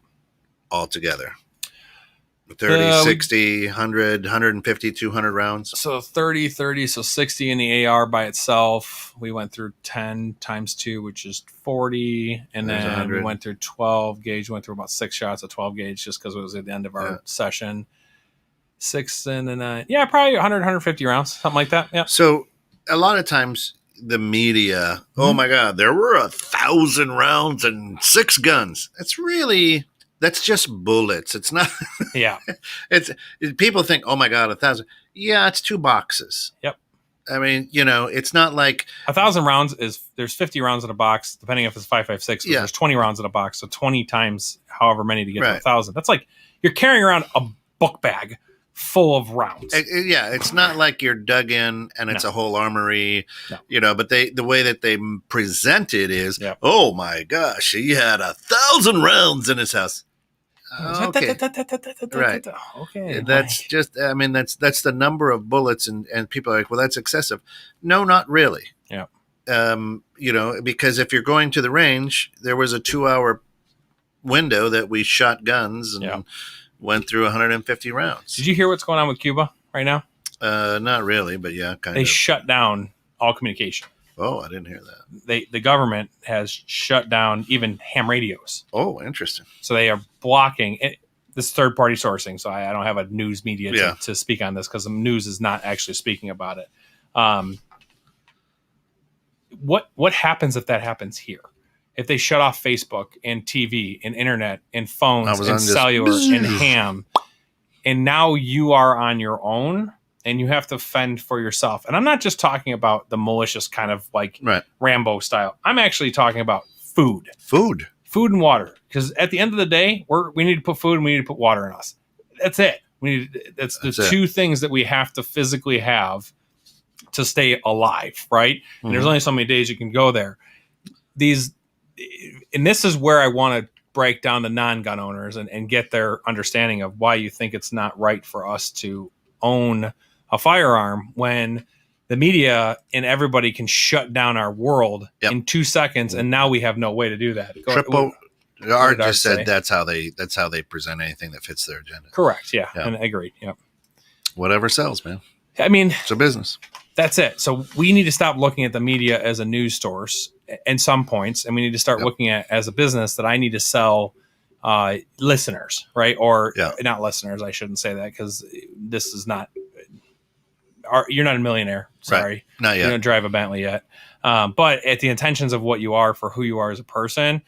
Altogether? 30, 60, 100, 150, 200 rounds. So 30, so 60 in the AR by itself. We went through 10 times 2, which is 40. And There's then 100. we went through 12 gauge. We went through about 6 shots of 12 gauge just because it was at the end of our session. 6 and then 9. Yeah, probably 100, 150 rounds, something like that. Yeah. So a lot of times the media, oh my God, there were 1,000 rounds and 6 guns. That's just bullets. It's not. Yeah. People think, oh my God, 1,000. Yeah, it's 2 boxes. Yep. I mean, it's not like 1,000 rounds there's 50 rounds in a box, depending if it's 5.56. Yeah. There's 20 rounds in a box, so 20 times however many to get to 1,000. That's like you're carrying around a book bag full of rounds. Yeah, it's not like you're dug in and it's a whole armory, but the way that they present it is, oh my gosh, he had 1,000 rounds in his house. Okay. Right. Okay. That's just, I mean, that's the number of bullets, and people are like, well, that's excessive. No, not really. Yeah. Because if you're going to the range, there was a 2-hour window that we shot guns and went through 150 rounds. Did you hear what's going on with Cuba right now? Not really, but yeah, kind of. They shut down all communication. Oh, I didn't hear that. The government has shut down even ham radios. Oh, interesting. So they are blocking it. This third-party sourcing, so I don't have a news media to speak on this because the news is not actually speaking about it. What happens if that happens here? If they shut off Facebook and TV and internet and phones and cellular and ham, and now you are on your own and you have to fend for yourself. And I'm not just talking about the malicious kind of like Rambo style. I'm actually talking about food and water. Because at the end of the day, we need to put food and we need to put water in us. That's it. That's the two things that we have to physically have to stay alive, right? And there's only so many days you can go there. And this is where I want to break down the non-gun owners and get their understanding of why you think it's not right for us to own a firearm when the media and everybody can shut down our world in 2 seconds, and now we have no way to do that. Art just said that's how they present anything that fits their agenda. Correct. Yeah. And I agree. Yeah. Whatever sells, man. I mean, it's a business. That's it. So we need to stop looking at the media as a news source in some points, and we need to start looking at as a business that I need to sell listeners, right? Or not listeners. I shouldn't say that because this is not. You're not a millionaire. Sorry, right. Not yet. You don't drive a Bentley yet. But at the intentions of what you are for who you are as a person,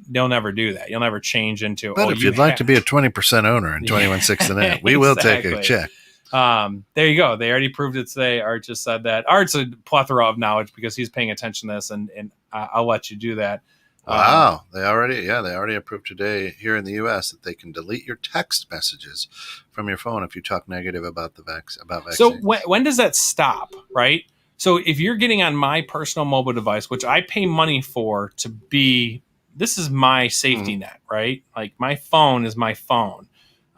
you'll never do that. You'll never change into. But if you'd like to be a 20% owner and 21.6 in that, we will take a check. There you go. They already proved it today. Art just said that. Art's a plethora of knowledge because he's paying attention to this, and I'll let you do that. Wow. They already approved today here in the U.S. that they can delete your text messages from your phone if you talk negative about vaccines. So when does that stop, right? So if you're getting on my personal mobile device, which I pay money for to be, this is my safety net, right? Like my phone is my phone.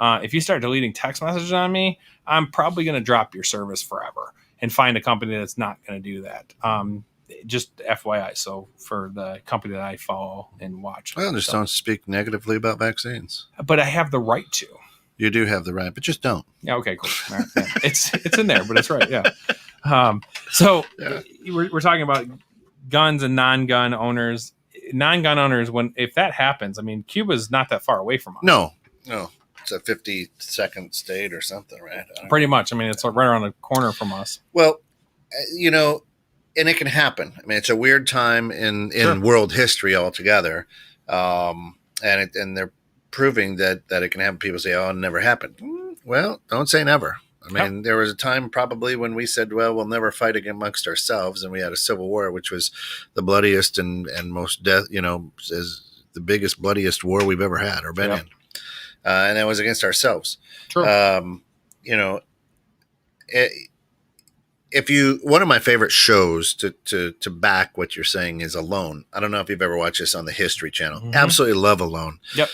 If you start deleting text messages on me, I'm probably going to drop your service forever and find a company that's not going to do that. Just FYI. So for the company that I follow and watch. Well, just don't speak negatively about vaccines. But I have the right to. You do have the right, but just don't. Yeah. Okay, cool. All right, yeah. It's in there, but it's right. Yeah. We're talking about guns and non-gun owners. Non-gun owners, if that happens, I mean, Cuba's not that far away from us. No. It's a 52nd state or something, right? Pretty much. I mean, it's like right around the corner from us. Well, and it can happen. I mean, it's a weird time in world history altogether. And they're proving that it can happen. People say, oh, it never happened. Well, don't say never. I mean, there was a time probably when we said, well, we'll never fight amongst ourselves. And we had a civil war, which was the bloodiest and most death, is the biggest, bloodiest war we've ever had or been in. And that was against ourselves. True. One of my favorite shows to back what you're saying is Alone. I don't know if you've ever watched this on the History Channel. Mm-hmm. Absolutely love Alone. Yep.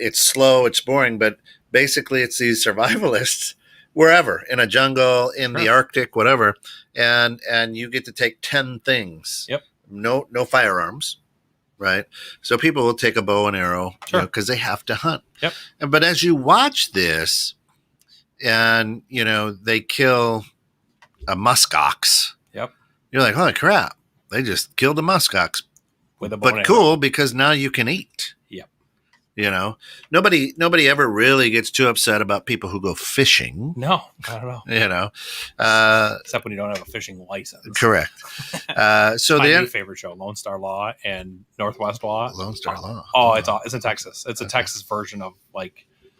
It's slow, it's boring, but basically it's these survivalists wherever, in a jungle, in the Arctic, whatever, and you get to take 10 things. Yep. No firearms. Right. So people will take a bow and arrow because they have to hunt. Yep. But as you watch this and, they kill a muskox. Yep. You're like, holy crap. They just killed a muskox. With a bow and arrow. Cool, because now you can eat. Yep. Nobody ever really gets too upset about people who go fishing. No, not at all. Except when you don't have a fishing license. Correct. So my new favorite show, Lone Star Law and Northwest Law. Lone Star Law. Oh, it's in Texas. It's a Texas version of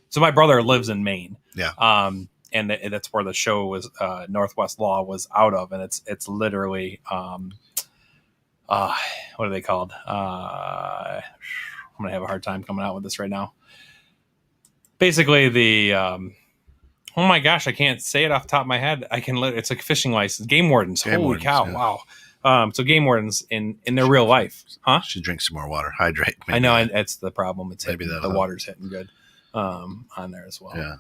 so my brother lives in Maine. Yeah. And that's where the show was, Northwest Law was out of. And it's literally, what are they called? I'm going to have a hard time coming out with this right now. Basically, the Oh my gosh, I can't say it off the top of my head. It's like fishing license. Game wardens. Holy cow! Yeah. Wow. So game wardens in their real life, huh? Should drink some more water. Hydrate. I know, and that's the problem. It's maybe the water's hitting good on there as well. Yeah.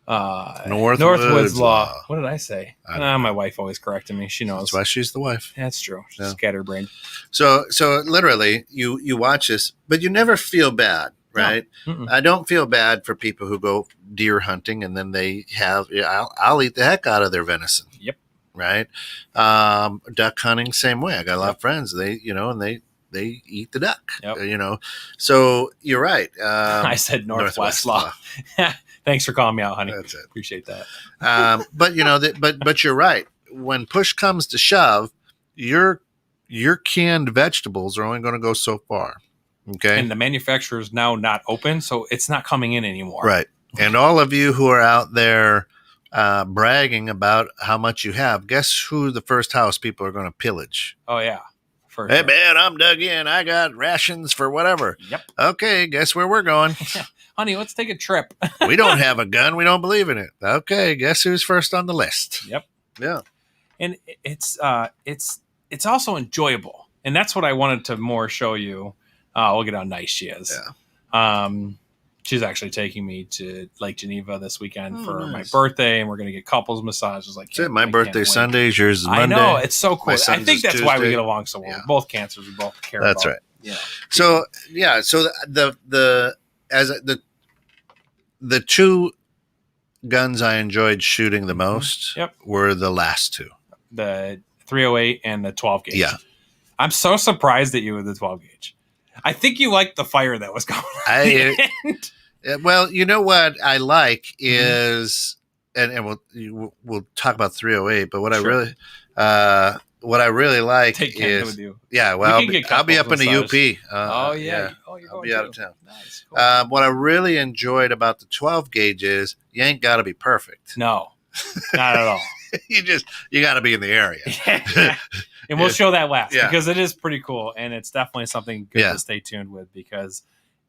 Northwoods Law. What did I say? My wife always corrected me. She knows. That's why she's the wife. That's true. She's scatterbrained. So literally, you watch this, but you never feel bad, right? No. I don't feel bad for people who go deer hunting and then they have. I'll eat the heck out of their venison. Yep. Right. Duck hunting, same way. I got a lot of friends. They eat the duck. Yep. So you're right. I said Northwest Law. Thanks for calling me out, honey. That's it. Appreciate that. But you're right. When push comes to shove, your canned vegetables are only going to go so far. Okay. And the manufacturer is now not open, so it's not coming in anymore. Right. And all of you who are out there bragging about how much you have, guess who the first house people are going to pillage? Oh, yeah. Hey, man, I'm dug in. I got rations for whatever. Yep. Okay, guess where we're going? Honey, let's take a trip. We don't have a gun. We don't believe in it. Okay, guess who's first on the list? Yep. Yeah. And it's also enjoyable. And that's what I wanted to more show you. Look at how nice she is. Yeah. She's actually taking me to Lake Geneva this weekend for my birthday, and we're going to get couples massages. My birthday's Sunday, yours is Monday. I know, it's so cool. I think that's why we get along so well. Yeah. Both cancers, we both care about. That's right. Yeah. So the two guns I enjoyed shooting the most were the last two. The 308 and the 12 gauge. Yeah. I'm so surprised at you with the 12 gauge. I think you liked the fire that was going on. Well, you know what I like is, and we'll talk about 308. But what I really like Take is, with you. Yeah. Well, I'll be up in the UP. Oh yeah. I'll be out of town. Nice. Cool. What I really enjoyed about the 12 gauge is you ain't got to be perfect. No, not at all. you got to be in the area. And we'll show that last because it is pretty cool, and it's definitely something good to stay tuned with, because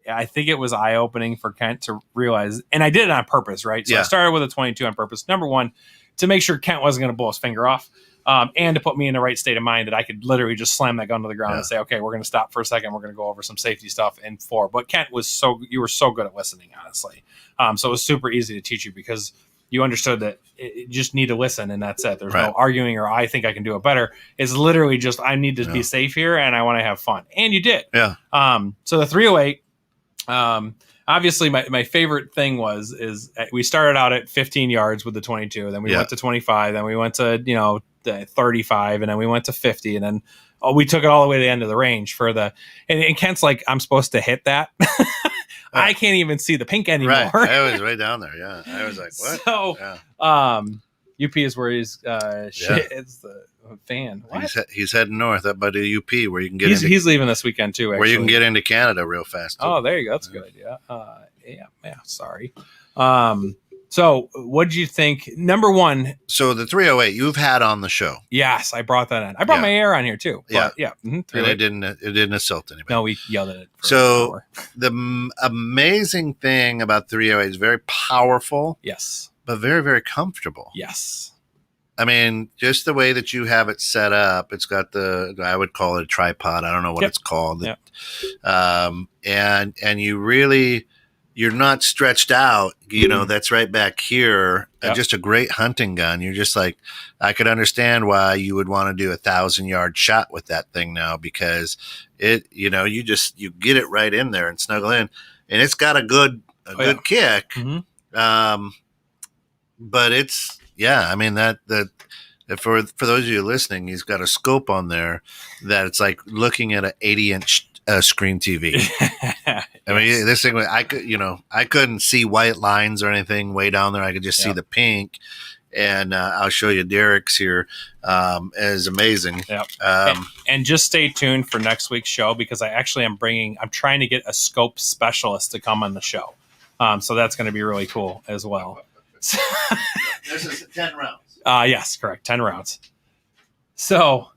I think it was eye-opening for Kent to realize, and I did it on purpose, right? So I started with a 22 on purpose. Number one, to make sure Kent wasn't going to blow his finger off, and to put me in the right state of mind that I could literally just slam that gun to the ground and say, okay, we're going to stop for a second. We're going to go over some safety stuff in 4. But Kent you were so good at listening, honestly. So it was super easy to teach you because you understood that you just need to listen, and that's it. There's no arguing or I think I can do it better. It's literally just I need to be safe here, and I want to have fun. And you did. Yeah. So the 308, obviously my favorite thing is we started out at 15 yards with the 22, then we went to 25, then we went to 35, and then we went to 50, and then we took it all the way to the end of the range for and Kent's like, I'm supposed to hit that. I can't even see the pink anymore. Right. I was right down there. Yeah. I was like, what? So, UP is where he's, it's the fan. What? He's heading north up by the UP where you can get he's leaving this weekend too, actually. Where you can get into Canada real fast. Too. Oh, there you go. That's a good idea. Sorry. So what did you think? Number one. So the 308 you've had on the show. Yes, I brought that in. I brought my AR on here too. But and it didn't assault anybody. No, we yelled at it. So the amazing thing about 308 is very powerful. Yes. But very, very comfortable. Yes. I mean, just the way that you have it set up, it's got I would call it a tripod. I don't know what it's called. Yep. And you're not stretched out, that's right back here. Yep. Just a great hunting gun. You're just like, I could understand why you would want to do 1,000-yard shot with that thing now, because you get it right in there and snuggle in, and it's got a good kick. Mm-hmm. But it's, I mean, for those of you listening, he's got a scope on there that it's like looking at an 80-inch screen TV. I mean, this thing, I couldn't see white lines or anything way down there. I could just see the pink. And I'll show you Derek's here. Is amazing. Yep. And just stay tuned for next week's show, because I'm trying to get a scope specialist to come on the show. So that's going to be really cool as well. This is 10 rounds. Yes, correct. 10 rounds. So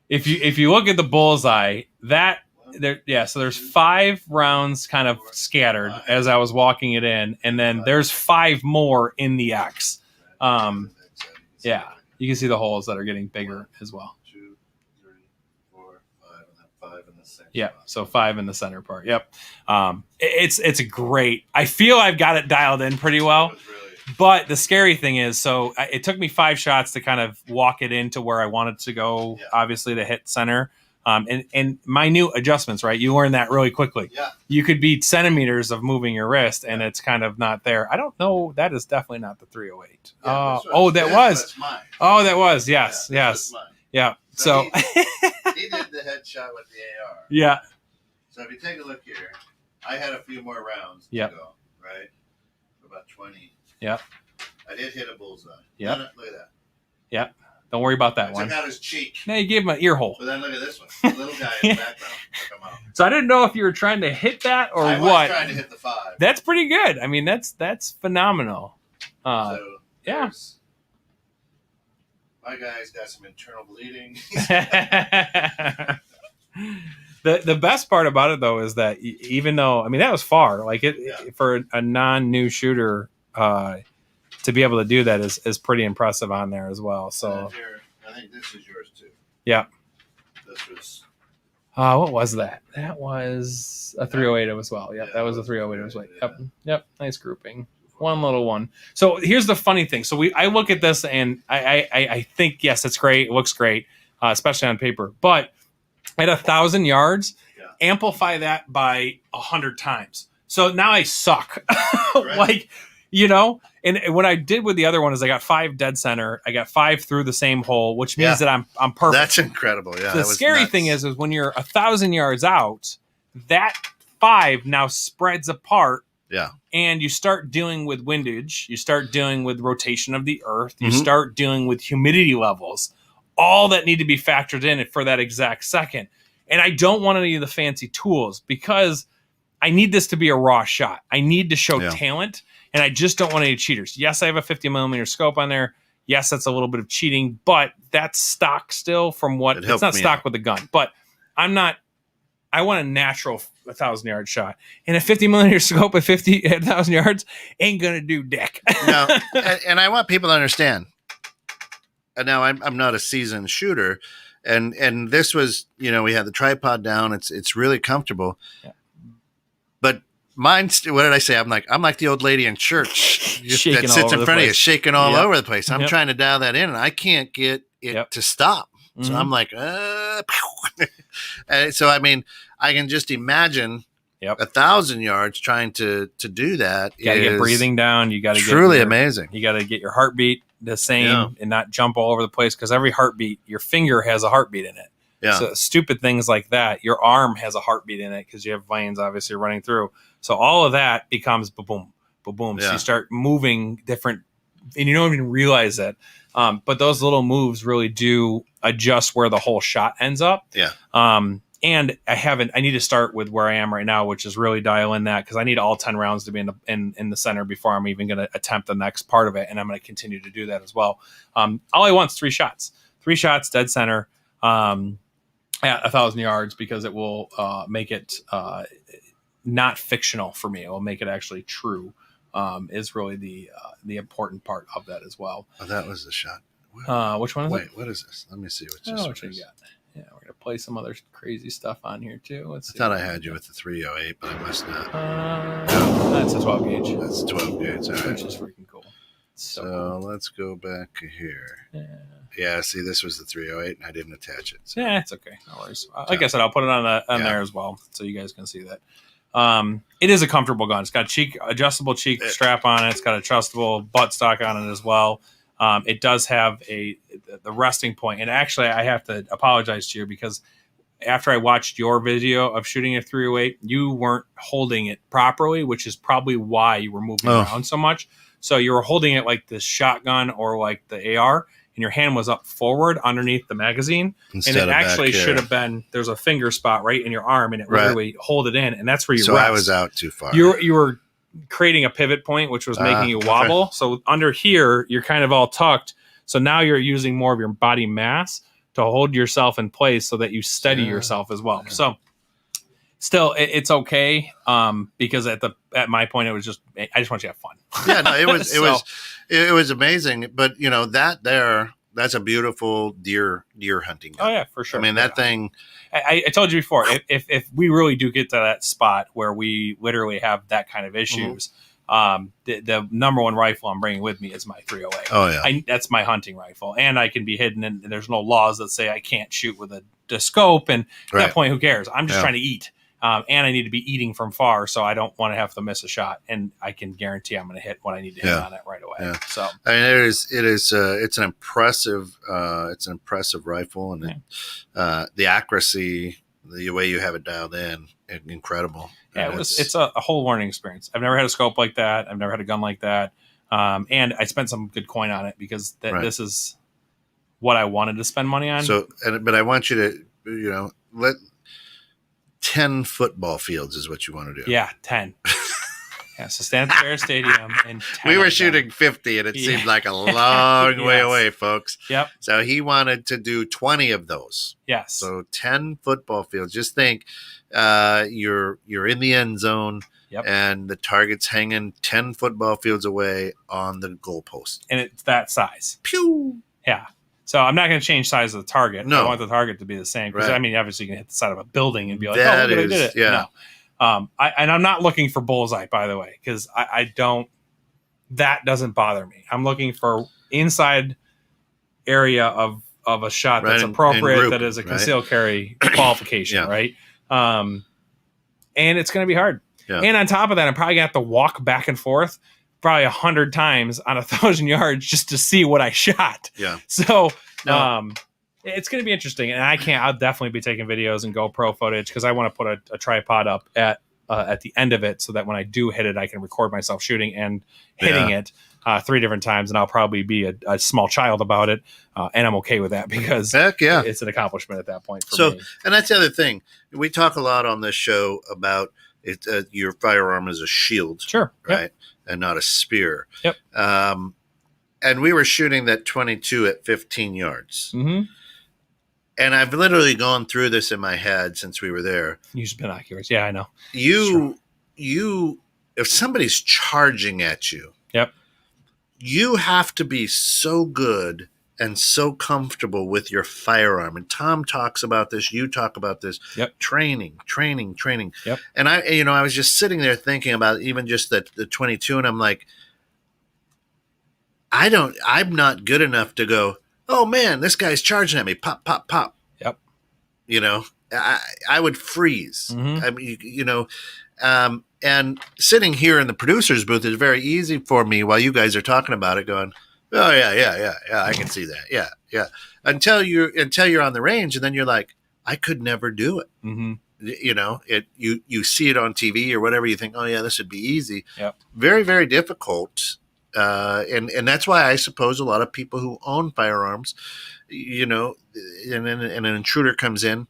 if you look at the bullseye, so there's 5 rounds kind of scattered as I was walking it in, and then there's 5 more in the X. Yeah, you can see the holes that are getting bigger as well. 2, 3, 4, 5, and then 5 in the center. Yeah, so 5 in the center part. Yep. It's a great. I feel I've got it dialed in pretty well. But the scary thing is, so it took me 5 shots to kind of walk it into where I wanted to go. Yeah. Obviously, to hit center. And minute adjustments, right? You learn that really quickly. Yeah. You could be centimeters of moving your wrist, and it's kind of not there. I don't know. That is definitely not the 308. Yeah, that was. That's mine. Oh, that was. Yes, yeah, yes. Yeah. So he did the headshot with the AR. Yeah. So if you take a look here, I had a few more rounds to go, right? About 20. Yeah. I did hit a bullseye. Yeah. Look at that. Yeah. Don't worry about that one. Took out his cheek. No, you gave him an ear hole. But then look at this one. The little guy in the background. Come on. So I didn't know if you were trying to hit that or I what. was trying to hit the 5. That's pretty good. I mean, that's phenomenal. So yeah. My guy's got some internal bleeding. The best part about it though is that even though that was far, like for a non-new shooter to be able to do that is pretty impressive on there as well. So I think this is yours too. Yeah. This was. What was that? That was a 308 as well. Yep, that was a 308 as well. Yep. Nice grouping. One little one. So here's the funny thing. So I look at this and I think yes, it's great. It looks great, especially on paper. But at 1,000 yards, amplify that by 100 times. So now I suck. Like, and what I did with the other one is I got 5 dead center. I got 5 through the same hole, which means that I'm perfect. That's incredible. Yeah. The scary thing is when you're 1,000 yards out, that 5 now spreads apart. Yeah. And you start dealing with windage. You start dealing with rotation of the earth. You start dealing with humidity levels, all that need to be factored in for that exact second. And I don't want any of the fancy tools because I need this to be a raw shot. I need to show talent, and I just don't want any cheaters. Yes, I have a 50 millimeter scope on there. Yes, that's a little bit of cheating, but that's stock still from what it's not stock with a gun. But I want a natural 1,000-yard shot, and a 50 millimeter scope at 1,000 yards ain't gonna do dick. No, and I want people to understand. Now I'm not a seasoned shooter, and this was we had the tripod down. It's really comfortable, but mine's what did I say? I'm like the old lady in church that sits in front of you, shaking all over the place. I'm trying to dial that in, and I can't get it to stop. So I'm like, so I mean, I can just imagine 1,000 yards trying to do that. You got to get breathing down. You got to truly amazing. You got to get your heartbeat the same and not jump all over the place because every heartbeat, your finger has a heartbeat in it. Yeah. So stupid things like that. Your arm has a heartbeat in it because you have veins obviously running through. So all of that becomes boom, boom. So you start moving different, and you don't even realize it. But those little moves really do adjust where the whole shot ends up. Yeah. And I need to start with where I am right now, which is really dial in that because I need all 10 rounds to be in the center before I'm even going to attempt the next part of it. And I'm going to continue to do that as well. All I want is 3 shots, dead center, at 1,000 yards because it will make it not fictional for me. It will make it actually true. Is really the important part of that as well. Oh, that was the shot. Which one is it? Wait, what is this? Let me see what this is. Yeah, we're going to play some other crazy stuff on here, too. Let's see. I thought I had you with the 308, but I must not. That's a 12 gauge. That's 12 gauge. All right. Which is freaking cool. So let's go back here. Yeah, see, this was the 308, and I didn't attach it. So. Yeah, it's okay. No worries. Like I said, I'll put it on there as well, so you guys can see that. It is a comfortable gun. It's got adjustable cheek strap on it. It's got adjustable buttstock on it as well. It does have the resting point. And actually, I have to apologize to you because after I watched your video of shooting a 308, you weren't holding it properly, which is probably why you were moving around so much. So you were holding it like this shotgun or like the AR, and your hand was up forward underneath the magazine. Instead and it actually should have been, there's a finger spot right in your arm, and it literally hold it in, and that's where you rest. I was out too far. You were creating a pivot point, which was making you wobble. Okay. So under here, you're kind of all tucked. So now you're using more of your body mass to hold yourself in place so that you steady yourself as well. So still, it's okay because at my point, it was just I just want you to have fun. Yeah, no, it was It was amazing. But that's a beautiful deer hunting gun. Oh yeah, for sure. I mean, that thing. I told you before, if we really do get to that spot where we literally have that kind of issues, the number one rifle I'm bringing with me is my 308. Oh yeah, that's my hunting rifle, and I can be hidden, and there's no laws that say I can't shoot with a scope. And at that point, who cares? I'm just trying to eat, and I need to be eating from far, so I don't want to have to miss a shot, and I can guarantee I'm going to hit what I need to hit on it right away. Yeah. So I mean, it's an impressive rifle, and the accuracy, the way you have it dialed in, incredible. Yeah, it's a whole learning experience. I've never had a scope like that. I've never had a gun like that. And I spent some good coin on it because this is what I wanted to spend money on. So, but I want you to, let 10 football fields is what you want to do. Yeah, 10. Yeah, so stand at the Bear Stadium and 10. We were shooting 50, and it seemed like a long way away, folks. Yep. So he wanted to do 20 of those. Yes. So 10 football fields. Just think, you're in the end zone, and the target's hanging 10 football fields away on the goalpost, and it's that size. Pew. Yeah. So I'm not going to change size of the target. No. I want the target to be the same. Because I mean, obviously, you can hit the side of a building and be like, that "Oh, look, I did it." Yeah. No. I'm not looking for bullseye, by the way, because I don't. That doesn't bother me. I'm looking for inside area of a shot that's appropriate, group, that is a concealed carry qualification, right? And it's going to be hard. Yeah. And on top of that, I'm probably going to have to walk back and forth probably 100 times on 1,000 yards just to see what I shot. Yeah. So, it's going to be interesting, and I'll definitely be taking videos and GoPro footage because I want to put a tripod up at the end of it so that when I do hit it, I can record myself shooting and hitting it 3 different times, and I'll probably be a small child about it, and I'm okay with that because it's an accomplishment at that point for me. And that's the other thing. We talk a lot on this show about it. Your firearm is a shield, sure, right, and not a spear. Yep. And we were shooting that 22 at 15 yards. Mm-hmm. And I've literally gone through this in my head since we were there. Use binoculars. Yeah, I know. If somebody's charging at you, you have to be so good and so comfortable with your firearm. And Tom talks about this. You talk about this. Yep. Training. Yep. And I was just sitting there thinking about even just the 22, and I'm like, I'm not good enough to go, oh man, this guy's charging at me. Pop, pop, pop. Yep. I would freeze. Mm-hmm. I mean, and sitting here in the producer's booth is very easy for me while you guys are talking about it, going, oh yeah, I can see that. Yeah. Until you're on the range, and then you're like, I could never do it. Mm-hmm. You see it on TV or whatever, you think, oh yeah, this would be easy. Yep. Very, very difficult. And that's why I suppose a lot of people who own firearms, and an intruder comes in,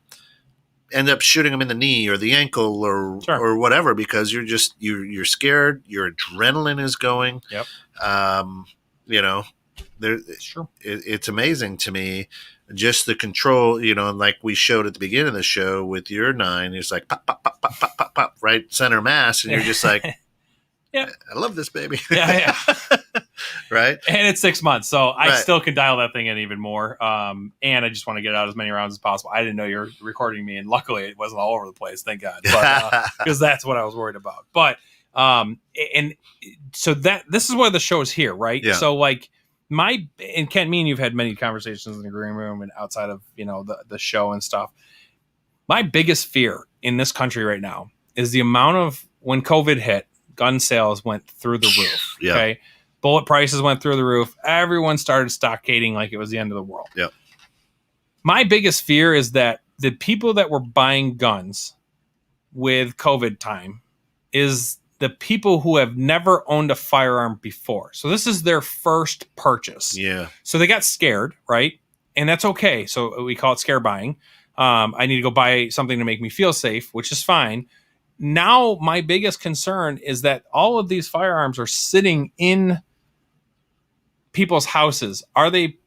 end up shooting them in the knee or the ankle or whatever, because you're scared, your adrenaline is going. Yep. It's amazing to me, just the control, like we showed at the beginning of the show with your 9, it's like pop, pop, pop, pop, pop, pop, pop, right center mass, and you're just like, yeah, I love this baby. Yeah. Right. And it's 6 months, so I still can dial that thing in even more. And I just want to get out as many rounds as possible. I didn't know you were recording me, and luckily it wasn't all over the place, thank God, because that's what I was worried about. But and so this is why the show is here, right? Yeah. So like and Kent, me and you've had many conversations in the green room and outside of the show and stuff. My biggest fear in this country right now is the amount of, when COVID hit, gun sales went through the roof. Yeah. Okay. Bullet prices went through the roof. Everyone started stockading like it was the end of the world. Yep. My biggest fear is that the people that were buying guns with COVID time is the people who have never owned a firearm before. So this is their first purchase. Yeah. So they got scared, right? And that's okay. So we call it scare buying. I need to go buy something to make me feel safe, which is fine. Now, my biggest concern is that all of these firearms are sitting in people's houses. Are they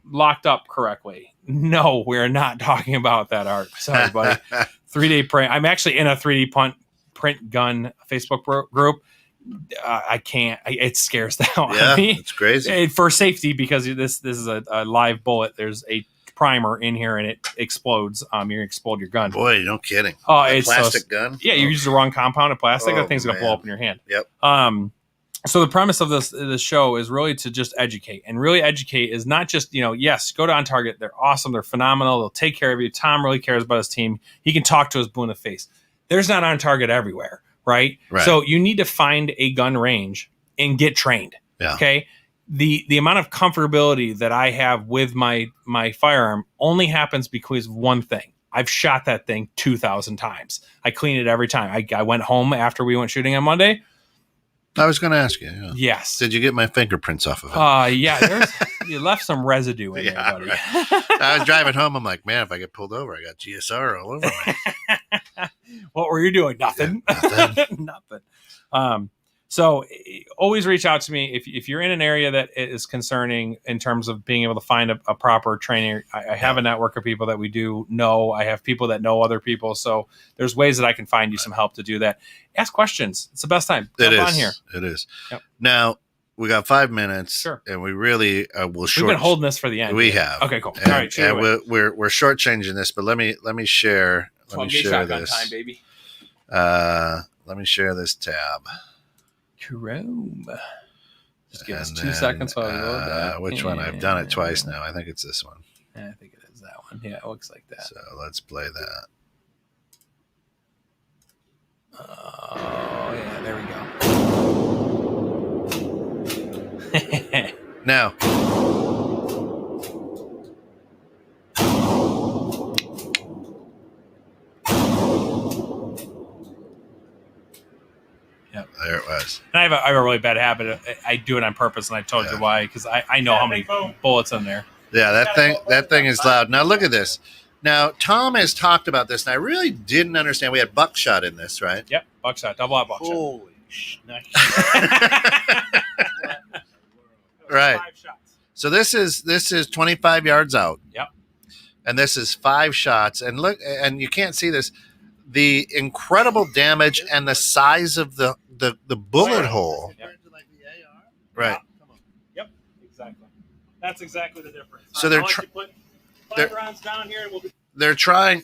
locked up correctly? No, we're not talking about that, Art. Sorry, buddy. 3D print. I'm actually in a 3D print gun Facebook group. I can't. It scares the hell out Yeah, of me. it's crazy. For safety, because this is a live bullet. There's a primer in here and it explodes. You're gonna explode your gun. Boy, no kidding. Oh, A it's plastic gun. Yeah, you use the wrong compound of plastic. That thing's gonna blow up in your hand. Yep. So the premise of this show is really to just educate, and really educate is not just, yes, go to On Target. They're awesome. They're phenomenal. They'll take care of you. Tom really cares about his team. He can talk to us blue in the face. There's not On Target everywhere, right? So you need to find a gun range and get trained. Yeah. Okay. The amount of comfortability that I have with my firearm only happens because of one thing. I've shot that thing 2,000 times. I clean it every time. I went home after we went shooting on Monday. I was going to ask you. Yeah. Yes. Did you get my fingerprints off of it? Yeah. You left some residue in there, buddy. Right. I was driving home. I'm like, man, if I get pulled over, I got GSR all over me. What were you doing? Nothing. Yeah, nothing. So always reach out to me if you're in an area that is concerning in terms of being able to find a proper trainer. I have a network of people that we do know. I have people that know other people. So there's ways that I can find you some help to do that. Ask questions. It's the best time. Jump on here. It is. Yep. Now, we got 5 minutes. Sure. And we really will short. We've been holding this for the end. We have. Okay, cool. And, all right. And we're shortchanging this, but let me share. Let me share this. Time, baby. Let me share this tab. Chrome. Just give us 2 seconds while we load that. Which one? I've done it twice now. I think it's this one. I think it is that one. Yeah, it looks like that. So let's play that. Oh, yeah, there we go. Now, yep. There it was. And I have a really bad habit. I do it on purpose, and I told you why, because I know how many bullets in there. Yeah, that thing is loud. Now look at this. Now Tom has talked about this, and I really didn't understand. We had buckshot in this, right? Yep, buckshot, double out buckshot. Holy shit! Right. 5 shots. So this is 25 yards out. Yep. And this is 5 shots, and look, and you can't see this. The incredible damage and the size of the bullet hole. Yep. Right. Yep. Exactly. That's exactly the difference. So they're put 5 rounds down here, and we'll be. They're trying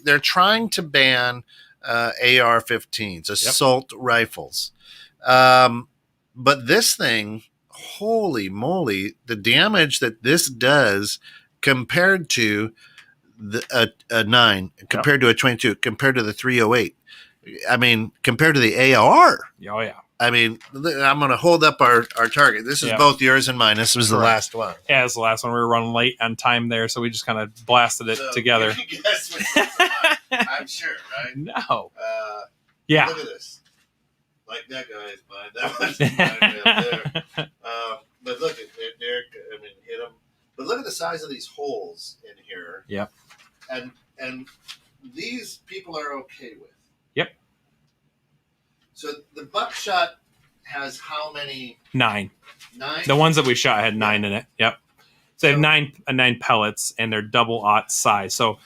to ban AR-15s, assault rifles. But this thing, holy moly, the damage that this does compared to a 9, compared to a 22, compared to the 308. I mean, compared to the AR. Oh, yeah. I mean, I'm going to hold up our target. This is both yours and mine. This was the last one. Yeah, it's the last one. We were running late on time there, so we just kind of blasted it together. Guess what I'm sure, right? No. Yeah. Look at this. Like that guy is mine. That one's mine up there. But look at Derek. I mean, hit him. But look at the size of these holes in here. Yep. And these people are okay with. Yep. So the buckshot has how many? 9. 9? The ones that we shot had 9 in it. Yep. So they have 9 pellets, and they're double-aught size. So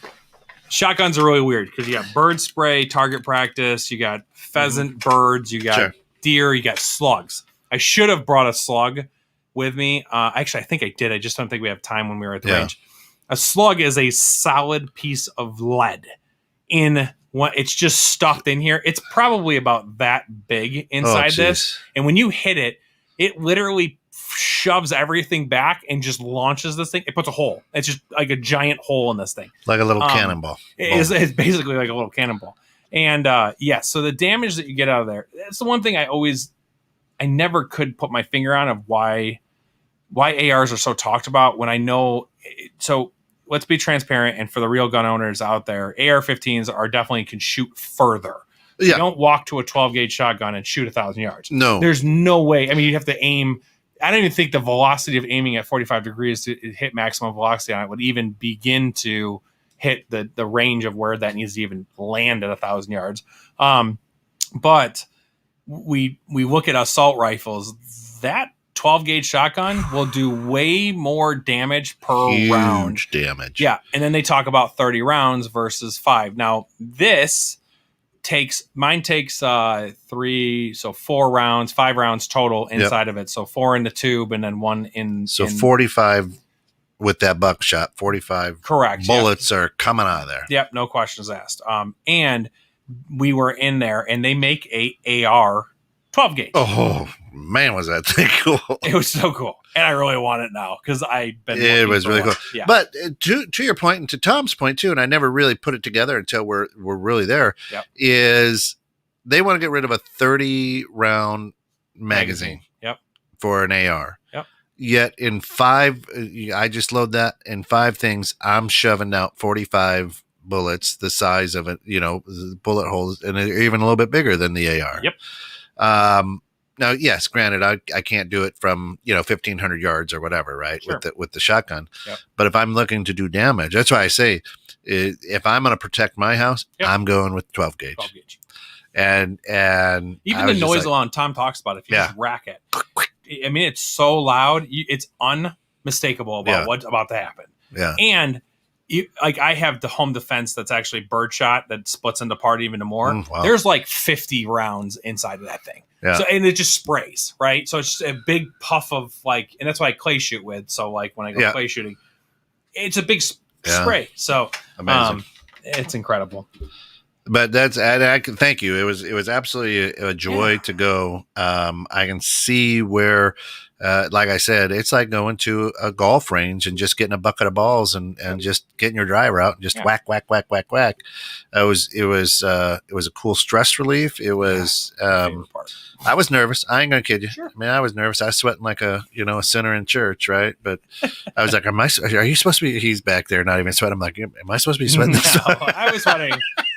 shotguns are really weird because you got bird spray, target practice, you got pheasant, birds, you got deer, you got slugs. I should have brought a slug with me. Actually, I think I did. I just don't think we have time when we were at the range. A slug is a solid piece of lead in what it's just stuffed in here. It's probably about that big inside this. And when you hit it, it literally shoves everything back and just launches this thing. It puts a hole. It's just like a giant hole in this thing. Like a little cannonball. It's basically like a little cannonball. And so the damage that you get out of there, that's the one thing I never could put my finger on of why ARs are so talked about when I know. So let's be transparent. And for the real gun owners out there, AR-15s are definitely can shoot further. Yeah. You don't walk to a 12 gauge shotgun and shoot 1,000 yards. No, there's no way. I mean, you have to aim. I don't even think the velocity of aiming at 45 degrees to hit maximum velocity on it would even begin to hit the range of where that needs to even land at 1,000 yards. But we look at assault rifles. That 12 gauge shotgun will do way more damage per round. Huge damage. Yeah. And then they talk about 30 rounds versus 5. Now, this mine takes 4 rounds, 5 rounds total inside of it. So 4 in the tube and then 1 in. So 45 with that buckshot, 45 correct bullets are coming out of there. Yep, no questions asked. And we were in there, and they make a AR 12 gauge. Oh man, was that thing cool? It was so cool, and I really want it now because I've been. It was really cool. Yeah. But to your point, and to Tom's point too, and I never really put it together until we're really there. Yep. Is they want to get rid of a 30 round magazine. Yep. For an AR. Yep. Yet in 5, I just load that in 5 things. I'm shoving out 45 bullets, the size of it, bullet holes, and even a little bit bigger than the AR. Yep. Now, yes, granted, I can't do it from 1,500 yards or whatever, right? Sure. With the shotgun. Yep. But if I'm looking to do damage, that's why I say, if I'm going to protect my house, I'm going with 12 gauge. 12 gauge. And even the noise alarm Tom talks about, if you just rack it, I mean, it's so loud, it's unmistakable about what's about to happen. Yeah. And I have the home defense that's actually birdshot that splits into part even more. Wow. There's like 50 rounds inside of that thing. Yeah. So, and it just sprays, right? So it's just a big puff of and that's why I clay shoot with. So like when I go clay shooting, it's a big spray. So amazing. It's incredible. But I can thank you. It was absolutely a joy to go. I can see where, like I said, it's like going to a golf range and just getting a bucket of balls and just getting your driver out and just whack, whack, whack, whack, whack. It was a cool stress relief. It was. I was nervous. I ain't gonna kid you. Sure. I mean, I was nervous. I was sweating like a sinner in church, right? But I was like, are you supposed to be? He's back there, not even sweating. I'm like, am I supposed to be sweating? This No, I was sweating.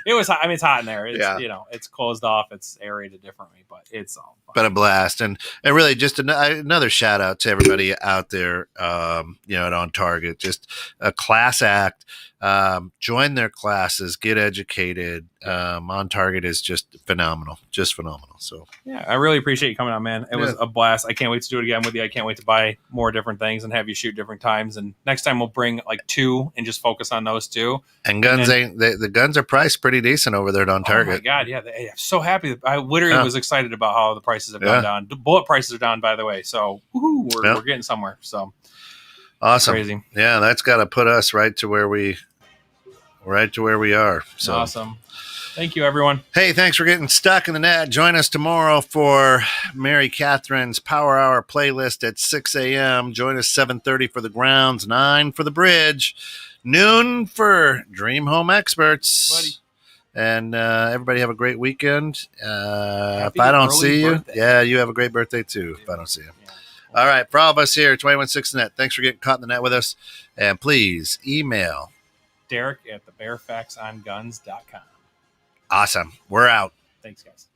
It was. I mean, it's hot in there. It's, it's closed off. It's aerated differently, but it's all fun. But a blast, and really just another shout out to everybody out there, at On Target. Just a class act. Join their classes, get educated. On Target is just phenomenal. So yeah, I really appreciate you coming on, man. It was a blast. I can't wait to do it again with you. I can't wait to buy more different things and have you shoot different times. And next time we'll bring like 2 and just focus on those 2. And guns the guns are priced pretty decent over there at On Target. Oh my God, yeah, I'm so happy. I literally was excited about how the prices have gone down. The bullet prices are down, by the way. So we're getting somewhere. So awesome, crazy. Yeah, that's got to put us right to where we are. So awesome. Thank you, everyone. Hey, thanks for getting stuck in the net. Join us tomorrow for Mary Catherine's Power Hour playlist at 6 a.m. Join us 7:30 for the grounds, 9 for the bridge, noon for Dream Home Experts. Hey, buddy. And everybody have a great weekend. If I don't see you, you have a great birthday too. If I don't see you. Yeah. All right, for all of us here, 216 Net, thanks for getting caught in the net with us. And please email Derek at thebearfactsonguns.com. Awesome. We're out. Thanks, guys.